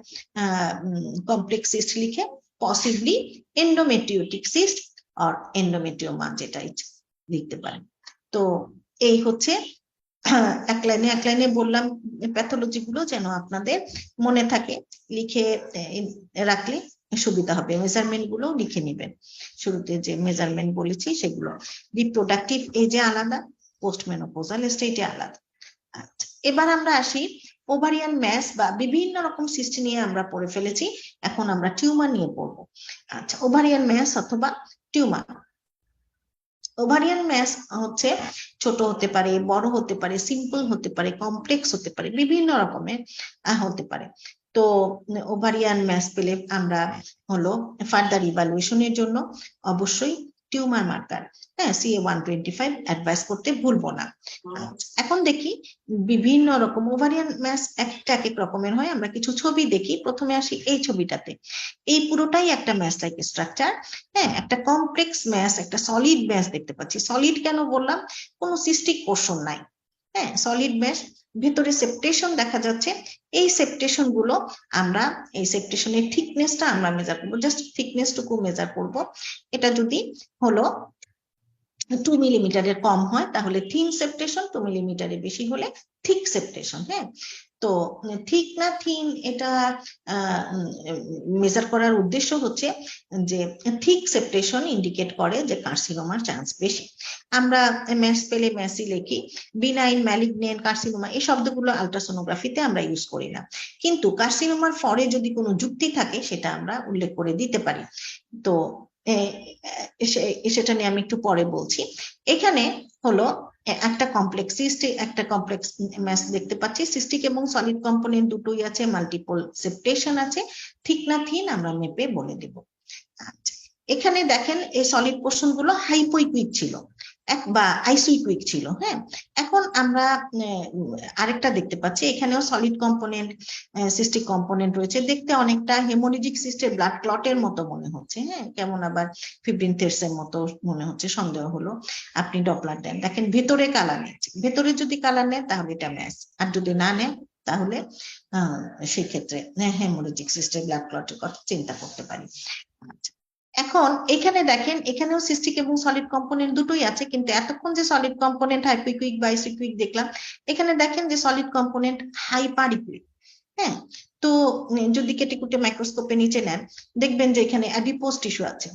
কমপ্লেক্স সিস্ট লিখে পসিবলি এন্ডোমেট্রিওটিক সিস্ট আর এন্ডোমেট্রিওমা যেটাই লিখতে পারেন। তো এই হচ্ছে এক লাইনে বললাম প্যাথোলজি গুলো, যেন আপনাদের মনে থাকে, লিখে রাখলে সুবিধা হবে। মেজারমেন্ট গুলো লিখে নেবেন, শুরুতে যে মেজারমেন্ট বলেছি সেগুলো। রিপ্রোডাক্টিভ এজে আলাদা, পোস্টমেনোপজাল স্টেজে আলাদা। আচ্ছা, এবার আমরা আসি ওভারিয়ান ম্যাস বা বিভিন্ন রকম সিস্ট নিয়ে আমরা পড়ে ফেলেছি, এখন আমরা টিউমার নিয়ে পড়বো। আচ্ছা, ওভারিয়ান ম্যাস অথবা টিউমার। ওভারিয়ান ম্যাস হচ্ছে ছোট হতে পারে, বড় হতে পারে, সিম্পল হতে পারে, কমপ্লেক্স হতে পারে, বিভিন্ন রকমের হতে পারে। তো ওভারিয়ান ম্যাস পেলে আমরা হলো ফার্দার ইভালুয়েশনের জন্য অবশ্যই টিউমার মার্কার, CA-125 অ্যাডভাইস করতে ভুলবো না। এখন দেখি বিভিন্ন রকম ওভারিয়ান ম্যাস একটা এক এক রকমের হয়। আমরা কিছু ছবি দেখি। প্রথমে আসি এই ছবিটাতে, এই পুরোটাই একটা ম্যাস লাইক স্ট্রাকচার। একটা কমপ্লেক্স ম্যাস, একটা সলিড ম্যাস দেখতে পাচ্ছি। সলিড কেন বললাম? কোনো সিস্টিক পোর্শন নাই, সলিড ম্যাস। ভেতরে সেপ্টেশন দেখা যাচ্ছে, এই সেপ্টেশন গুলো আমরা এই সেপ্টেশনের থিকনেসটা আমরা মেজার করবো, জাস্ট থিকনেস টুকু মেজার করবো। এটা যদি হলো 2 মিলিমিটারের কম হয় তাহলে থিন সেপ্টেশন, 2 মিলিমিটারের বেশি হলে থিক সেপ্টেশন। তো থিক না থিন এটা মেজার করার উদ্দেশ্য হচ্ছে যে থিক সেপ্টেশন ইন্ডিকেট করে যে কার্সিনোমার চান্স বেশি। আমরা ম্যাস পেলে ম্যাসই লিখি, বিনাইন, ম্যালিগনেন্ট, কার্সিনোমা এই শব্দগুলো আলট্রাসোনোগ্রাফিতে আমরা ইউজ করি না, কিন্তু কার্সিনোমার ফরে যদি কোনো যুক্তি থাকে সেটা আমরা উল্লেখ করে দিতে পারি। তো সেটা নিয়ে আমি একটু পরে বলছি। এখানে হলো একটা কমপ্লেক্স সিস্ট, একটা কমপ্লেক্স ম্যাস দেখতে পাচ্ছি। সিস্টিক এবং সলিড কম্পোনেন্ট দুটোই আছে, মাল্টিপল সেপ্টেশন আছে, ঠিক না থিন আমরা মেপে বলে দেব। আচ্ছা, এখানে দেখেন এই সলিড পোর্শন গুলো হাইপোইকুইক ছিল বা আইসোইকুইক ছিল। এখন আমরা আরেকটা দেখতে পাচ্ছি, এখানেও সলিড কম্পোনেন্ট, সিস্টিক কম্পোনেন্ট রয়েছে। দেখতে অনেকটা হেমোরেজিক সিস্টের ব্লাড ক্লটের মতো মনে হচ্ছে, কেমন আবার ফিব্রিন থেরসের মতো মনে হচ্ছে। সন্দেহ হলো আপনি ডপলার দেন, দেখেন ভেতরে কালার নিচ্ছে। ভেতরে যদি কালার নেয় তাহলে এটা ম্যাস, আর যদি না নেয় তাহলে সেই ক্ষেত্রে হেমোরেজিক সিস্টের ব্লাড ক্লটের কথা চিন্তা করতে পারি। আচ্ছা, এখন এখানে দেখেন, এখানেও সিস্টিক এবং সলিড কম্পোনেন্ট দুটোই আছে, কিন্তু এতক্ষণ যে সলিড কম্পোনেন্ট হাইপোইকুইক বা আইসোইকুইক দেখলাম, এখানে দেখেন যে সলিড কম্পোনেন্ট হাইপারিকুইক। তো যদি কেটে কুটে মাইক্রোস্কোপে নিচে নেন দেখবেন যে এখানে অ্যাডিপোজ টিস্যু আছে,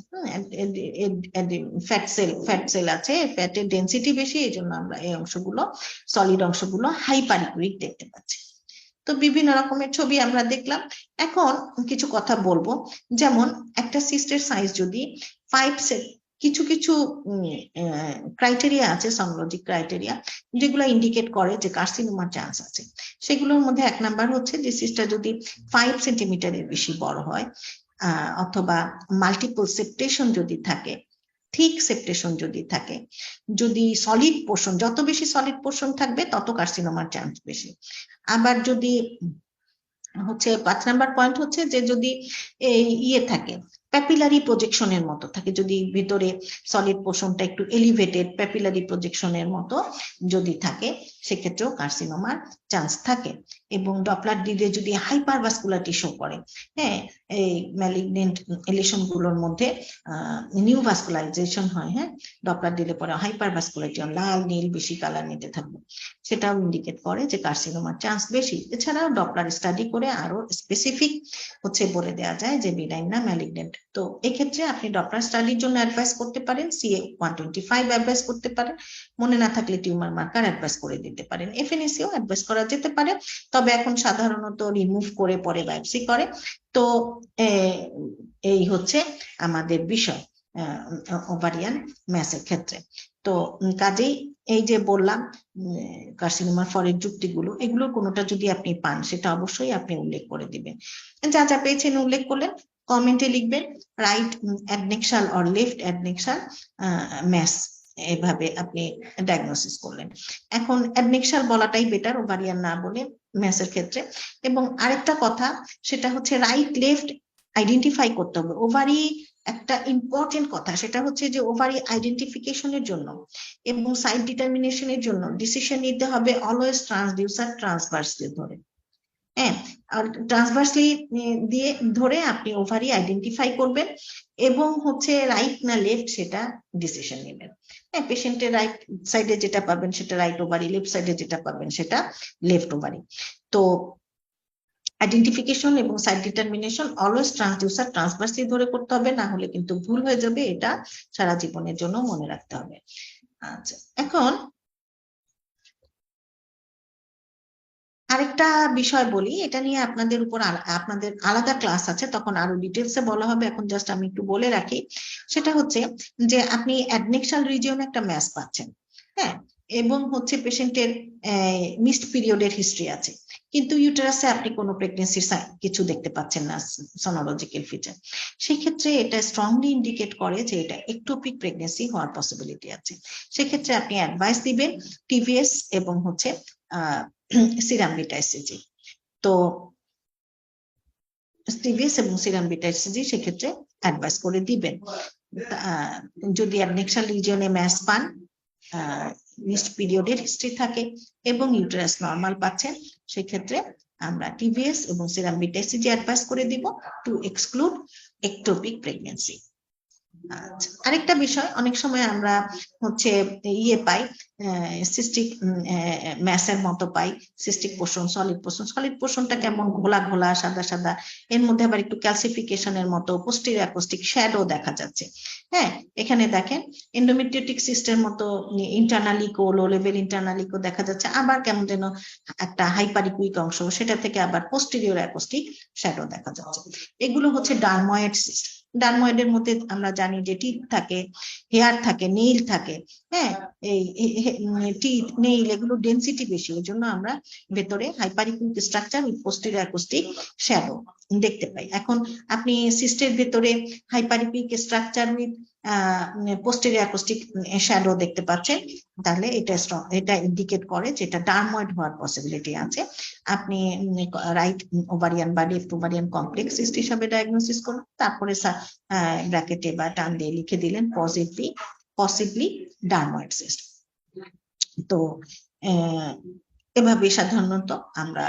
ফ্যাট সেল আছে, ফ্যাটের ডেনসিটি বেশি, এই জন্য আমরা এই অংশগুলো, সলিড অংশগুলো হাইপারিকুইক দেখতে পাচ্ছি। তো বিভিন্ন রকমের ছবি আমরা দেখলাম। এখন কিছু কথা বলবো, যেমন একটা সিস্টের সাইজ যদি 5 কিছু কিছু ক্রাইটেরিয়া আছে, সাইনোলজিক ক্রাইটেরিয়া, যেগুলো ইন্ডিকেট করে যে কার্সিনোমার চান্স আছে। সেগুলোর মধ্যে এক নাম্বার হচ্ছে যে সিস্টটা যদি 5 সেন্টিমিটারের বেশি বড় হয়, অথবা মাল্টিপল সেপ্টেশন যদি থাকে, থিক সেপ্টেশন যদি থাকে, যদি সলিড পোর্শন, যত বেশি সলিড পোর্শন থাকবে তত কার্সিনোমার চান্স বেশি। আবার যদি হচ্ছে 5 নাম্বার পয়েন্ট হচ্ছে যে যদি ইয়ে থাকে, প্যাপিলারি প্রজেকশনের মতো থাকে, যদি ভিতরে সলিড পোর্শনটা একটু এলিভেটেড প্যাপিলারি প্রজেকশনের মতো যদি থাকে, সেক্ষেত্রেও কার্সিনোমার চান্স থাকে। এবং ডপলার ডিলে যদি হাইপারভাস্কুলারিটি শো করে, হ্যাঁ, এই ম্যালিগনেন্ট লেশন গুলোর মধ্যে নিউ ভাস্কুলারাইজেশন হয়, হ্যাঁ, ডপলার দিলে পরে হাইপারভাস্কুলারিটি, লাল নীল বেশি কালার নিতে থাকবে, সেটাও ইন্ডিকেট করে যে কার্সিনোমার চান্স বেশি। এছাড়াও ডপলার স্টাডি করে আরো স্পেসিফিক হচ্ছে বলে দেওয়া যায় যে বিনাইন না ম্যালিগনেন্ট। তো এক্ষেত্রে আপনি ডপলার স্টাডির জন্য অ্যাডভাইস করতে পারেন, CA-125 অ্যাডভাইস করতে পারেন, মনে না থাকলে টিউমার মার্কার অ্যাডভাইস করে দিতে পারেন, FNACও অ্যাডভাইস করা যেতে পারে, তবে এখন সাধারণত রিমুভ করে পরে বায়োপসি করে। তো এই হচ্ছে আমাদের বিষয় ওভারিয়ান ম্যাসের ক্ষেত্রে। তো কাজেই এই যে বললাম কার্সিনোমার ফরের যুক্তিগুলো, এগুলো কোনোটা যদি আপনি পান সেটা অবশ্যই আপনি উল্লেখ করে দিবেন। যা যা পেয়েছেন উল্লেখ করলেন, কমেন্টে লিখবেন রাইট অ্যাডনেক্সাল অর লেফট অ্যাডনেক্সাল ম্যাস, এভাবে আপনি ডায়াগনোসিস করলেন। এখন অ্যাডনেক্সাল বলাটাই বেটার ওভারিয়ান না বলে ম্যাসের ক্ষেত্রে। এবং আরেকটা কথা, সেটা হচ্ছে রাইট লেফট আইডেন্টিফাই করতে হবে। ওভারি একটা ইম্পর্টেন্ট কথা, সেটা হচ্ছে যে ওভারি আইডেন্টিফিকেশনের জন্য এবং সাইট ডিটারমিনেশনের জন্য ডিসিশন নিতে হবে অলওয়েজ ট্রান্সডিউসার ট্রান্সভার্সলি ধরে, হ্যাঁ, ট্রান্সভার্সলি দিয়ে ধরে আপনি ওভারি আইডেন্টিফাই করবেন এবং হচ্ছে রাইট না লেফট সেটা ডিসিশন নেবেন। হ্যাঁ, পেশেন্টের রাইট সাইডে যেটা পাবেন সেটা রাইট ওভারি, লেফট সাইডে যেটা পাবেন সেটা লেফট ওভারি। তো আইডেন্টিফিকেশন এবং সাইট ডিটারমিনেশন অলওয়েজ ট্রান্সডিউসার ট্রান্সভার্সলি ধরে করতে হবে, না হলে কিন্তু ভুল হয়ে যাবে, এটা সারা জীবনের জন্য মনে রাখতে হবে। আচ্ছা, এখন আরেকটা বিষয় বলি, এটা নিয়ে আপনাদের উপর আপনাদের আলাদা ক্লাস আছে, তখন আরো ডিটেলসে বলা হবে, এখন জাস্ট আমি একটু বলে রাখি। সেটা হচ্ছে যে আপনি অ্যাডনেক্সাল রিজিয়নে একটা ম্যাস পাচ্ছেন, হ্যাঁ, এবং হচ্ছে পেশেন্টের মিসড পিরিয়ডের হিস্ট্রি আছে, কিন্তু ইউটেরাসে আপনি কোনো প্রেগনেন্সির কিছু দেখতে পাচ্ছেন না সোনোলজিক্যাল ফিচার। সেক্ষেত্রে এটা স্ট্রংলি ইন্ডিকেট করে যে এটা একটোপিক প্রেগনেন্সি হওয়ার পসিবিলিটি আছে। সেক্ষেত্রে আপনি অ্যাডভাইস দিবেন টিভিএস এবং হচ্ছে সিরাম বিটা এসএজি। তো টিভিএস এবং সিরাম বিটা এসএজি সেক্ষেত্রে অ্যাডভাইস করে দিবেন। যদি অ্যাডনেক্সাল রিজিয়নে ম্যাস পান, মিসড পিরিয়ডের হিস্ট্রি থাকে এবং ইউটেরাস নর্মাল পাচ্ছেন, সেক্ষেত্রে আমরা টিভিএস এবং সিরাম বিটা এসএজি অ্যাডভাইস করে দিব টু এক্সক্লুড একটোপিক প্রেগনেন্সি। আরেকটা বিষয়, অনেক সময় আমরা হচ্ছে পাই সিস্টিক ম্যাসের মতো পাই, cystic portion, solid portion. Solid পোর্শনটা কেমন ঘোলা ঘোলা সাদা সাদা, এর মধ্যে আবার একটু ক্যালসিফিকেশনের মতো পোস্টেরিয়র অ্যাকোস্টিক শ্যাডো দেখা যাচ্ছে। হ্যাঁ, এখানে দেখেন এন্ডোমেট্রিওটিক সিস্টের মতো ইন্টারনালিকো, লো লেভেল ইন্টারনালিকো দেখা যাচ্ছে, আবার কেমন যেন একটা হাইপারিকুইক অংশ, সেটা থেকে আবার পোস্টেরিয়র অ্যাকোস্টিক শ্যাডো দেখা যাচ্ছে। এগুলো হচ্ছে ডার্ময়েড সিস্ট। ডার্ময়েডের মধ্যে আমরা জানি যে টিথ থাকে, হেয়ার থাকে, নেইল থাকে, হ্যাঁ, এই টিথ নেইল এগুলো ডেনসিটি বেশি, ওই জন্য আমরা ভেতরে hyperechoic structure with posterior acoustic shadow দেখতে পাই। এখন আপনি সিস্টের ভেতরে hyperechoic structure with posterior acoustic shadow দেখতে পাচ্ছেন, তাহলে এটা ইন্ডিকেট করে যে এটা ডার্ময়েড হওয়ার পসিবিলিটি আছে। আপনি রাইট ওভারিয়ান বা লেফট ওভারিয়ান কমপ্লেক্স সিস্ট হিসাবে ডায়াগনোসিস করুন, তারপরে ব্র্যাকেটে বা টান দিয়ে লিখে দিলেন পসিবলি ডার্ময়েড সিস্ট। তো এভাবে সাধারণত আমরা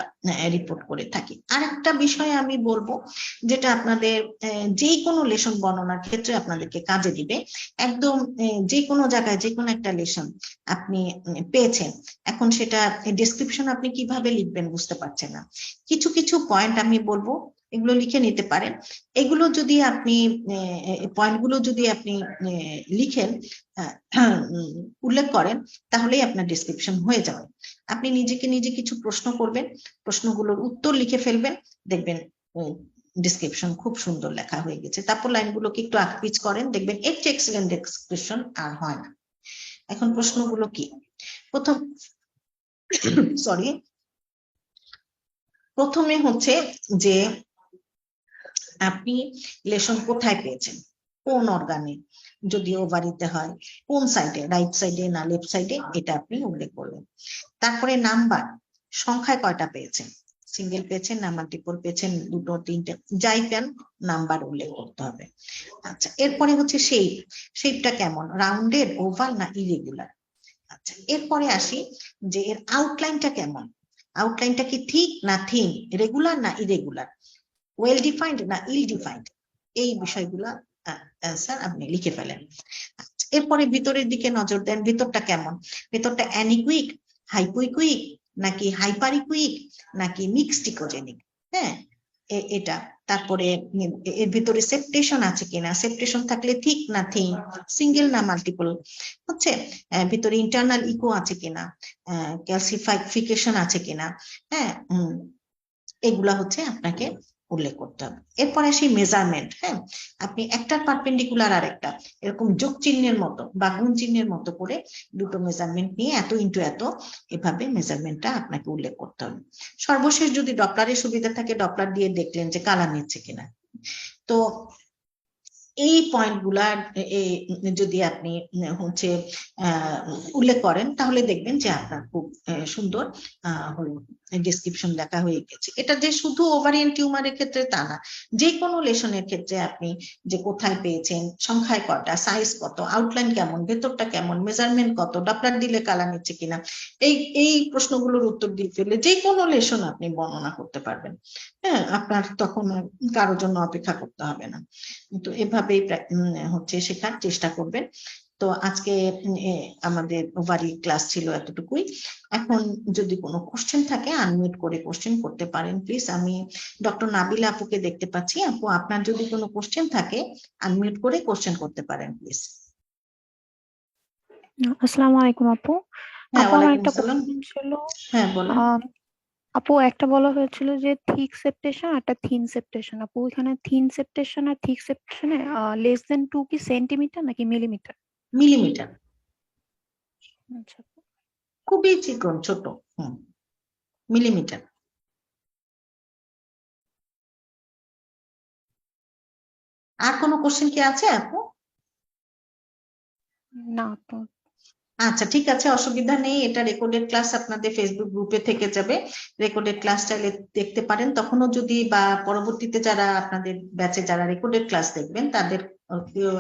রিপোর্ট করে থাকি। আরেকটা বিষয় আমি বলবো, যেটা আপনাদের যে কোনো লেশন বর্ণনার ক্ষেত্রে আপনাদেরকে কাজে দিবে। একদম যে কোনো জায়গায় যে কোনো একটা লেশন আপনি পেয়েছেন, এখন সেটা ডেসক্রিপশন আপনি কিভাবে লিখবেন বুঝতে পারছেন না, কিছু কিছু পয়েন্ট আমি বলবো, এগুলো লিখে নিতে পারেন। এগুলো যদি আপনি পয়েন্টগুলো যদি আপনি লিখেন, উল্লেখ করেন, তাহলেই আপনার ডেসক্রিপশন হয়ে যাবে। আপনি নিজেকে নিজে কিছু প্রশ্ন করবেন, প্রশ্নগুলোর উত্তর লিখে ফেলবেন, দেখবেন ডেসক্রিপশন খুব সুন্দর লেখা হয়ে গেছে। তারপর লাইনগুলোকে একটু আঁকপিচ করেন, দেখবেন এর চেয়ে এক্সেলেন্ট ডেসক্রিপশন আর হয় না। এখন প্রশ্নগুলো কি? প্রথমে হচ্ছে যে আপনি লেশন কোথায় পেয়েছেন, কোন অর্গানে, যদি ওভারিতে হয় কোন সাইডে, রাইট সাইডে না লেফট সাইডে, এটা আপনি উল্লেখ করবেন। তারপরে নাম্বার, সংখ্যায় কয়টা পেয়েছেন, সিঙ্গেল পেয়েছেন না মাল্টিপল পেয়েছেন, দুটো তিনটে, যাই পেন নাম্বার উল্লেখ করতে হবে। আচ্ছা, এরপরে হচ্ছে শেপটা কেমন, রাউন্ডেড, ওভাল না ইরেগুলার। আচ্ছা, এরপরে আসি যে এর আউটলাইনটা কেমন, আউটলাইনটা কি ঠিক না থিন, রেগুলার না ইরেগুলার, ওয়েল ডিফাইন্ড না ইল ডিফাইন্ড, এই বিষয়গুলা অ্যান্সার আপনি লিখে ফেলেন। এরপরে ভিতরের দিকে নজর দেন, ভিতরটা কেমন, ভিতরটা অ্যানিকুইক, হাইপোইকুইক, নাকি হাইপারিকুইক, নাকি মিক্সড ইকোজেনিক। হ্যাঁ, এটা। তারপরে এর ভিতরে সেপ্টেশন আছে কিনা, সেপ্টেশন থাকলে ঠিক না থিন, সিঙ্গেল না মাল্টিপল হচ্ছে, ভিতরে ইন্টারনাল ইকো আছে কিনা, ক্যালসিফিকেশন আছে কিনা। হ্যাঁ, এগুলা হচ্ছে আপনাকে উল্লেখ করতে হবে। এরপরে আসি মেজারমেন্ট। হ্যাঁ, আপনি একটার পারপেন্ডিকুলার আর একটা এরকম যোগ চিহ্নের মতো বা গুণ চিহ্নের মতো করে দুটো মেজারমেন্ট নিয়ে এত ইন্টু এত, এভাবে মেজারমেন্টটা আপনাকে উল্লেখ করতে হবে। সর্বশেষ যদি ডপলারের সুবিধা থাকে, ডপলার দিয়ে দেখলেন যে কালার নিচ্ছে কিনা। তো এই পয়েন্টগুলা যদি আপনি হচ্ছে উল্লেখ করেন, তাহলে দেখবেন যে আপনার খুব সুন্দর ডেসক্রিপশন লেখা হয়ে গেছে। এটা যে শুধু ওভারিয়ান টিউমারের ক্ষেত্রে তা না, যে কোনো লেশনের ক্ষেত্রে আপনি যে কোথায় পেয়েছেন, সংখ্যায় কটা, সাইজ কত, আউটলাইন কেমন, ভেতরটা কেমন, মেজারমেন্ট কত, ডপলার দিলে কালার নিচ্ছে কিনা, এই প্রশ্নগুলোর উত্তর দিয়ে ফেললে যে কোনো লেশন আপনি বর্ণনা করতে পারবেন। হ্যাঁ, আপনার তখন কারোর জন্য অপেক্ষা করতে হবে না। তো এভাবেই হচ্ছে শেখার চেষ্টা করবেন। তো আজকে আমাদের ওভারি ক্লাস ছিল এতটুকুই। এখন যদি কোনো কোশ্চেন থাকে আনমিউট করে কোশ্চেন করতে পারেন প্লিজ। আমি ডক্টর নাবিলা আপুকে দেখতে পাচ্ছি। আপু, আপনার যদি কোনো কোশ্চেন থাকে আনমিউট করে কোশ্চেন করতে পারেন প্লিজ। আসসালামু আলাইকুম আপু। হ্যাঁ, আপু আমার ওয়ালাইকুম একটা আসসালাম। কোশ্চেন ছিল। হ্যাঁ, বলেন। আপু একটা বলা হয়েছিল যে থিক সেপ্টেশন আর একটা থিন সেপ্টেশন। আপু এখানে থিন সেপ্টেশন আর থিক সেপ্টেশনে লেস দেন 2 কি সেন্টিমিটার নাকি মিলিমিটার? মিলিমিটার। আচ্ছা। খুবই চিকন, ছোট। মিলিমিটার। আর কোনো কোশ্চেন কি আছে আপু? না আপু। আচ্ছা, ঠিক আছে, অসুবিধা নেই। এটা রেকর্ডেড ক্লাস আপনাদের ফেসবুক গ্রুপে থেকে যাবে, রেকর্ডেড ক্লাসটা দেখতে পারেন। তখনও যদি বা পরবর্তীতে যারা আপনাদের ব্যাচে যারা রেকর্ডেড ক্লাস দেখবেন তাদের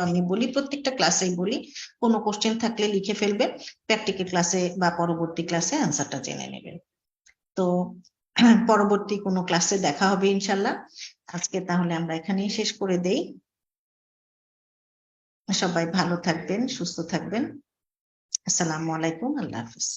আমি বলি, প্রত্যেকটা ক্লাসেই বলি, কোনো কোশ্চেন থাকলে লিখে ফেলবেন, প্র্যাকটিক্যাল ক্লাসে বা পরবর্তী ক্লাসে আনসারটা জেনে নেবেন। তো পরবর্তী কোনো ক্লাসে দেখা হবে ইনশাল্লাহ। আজকে তাহলে আমরা এখানেই শেষ করে দেই। সবাই ভালো থাকবেন, সুস্থ থাকবেন। আসসালামু আলাইকুম, আল্লাহ হাফিজ।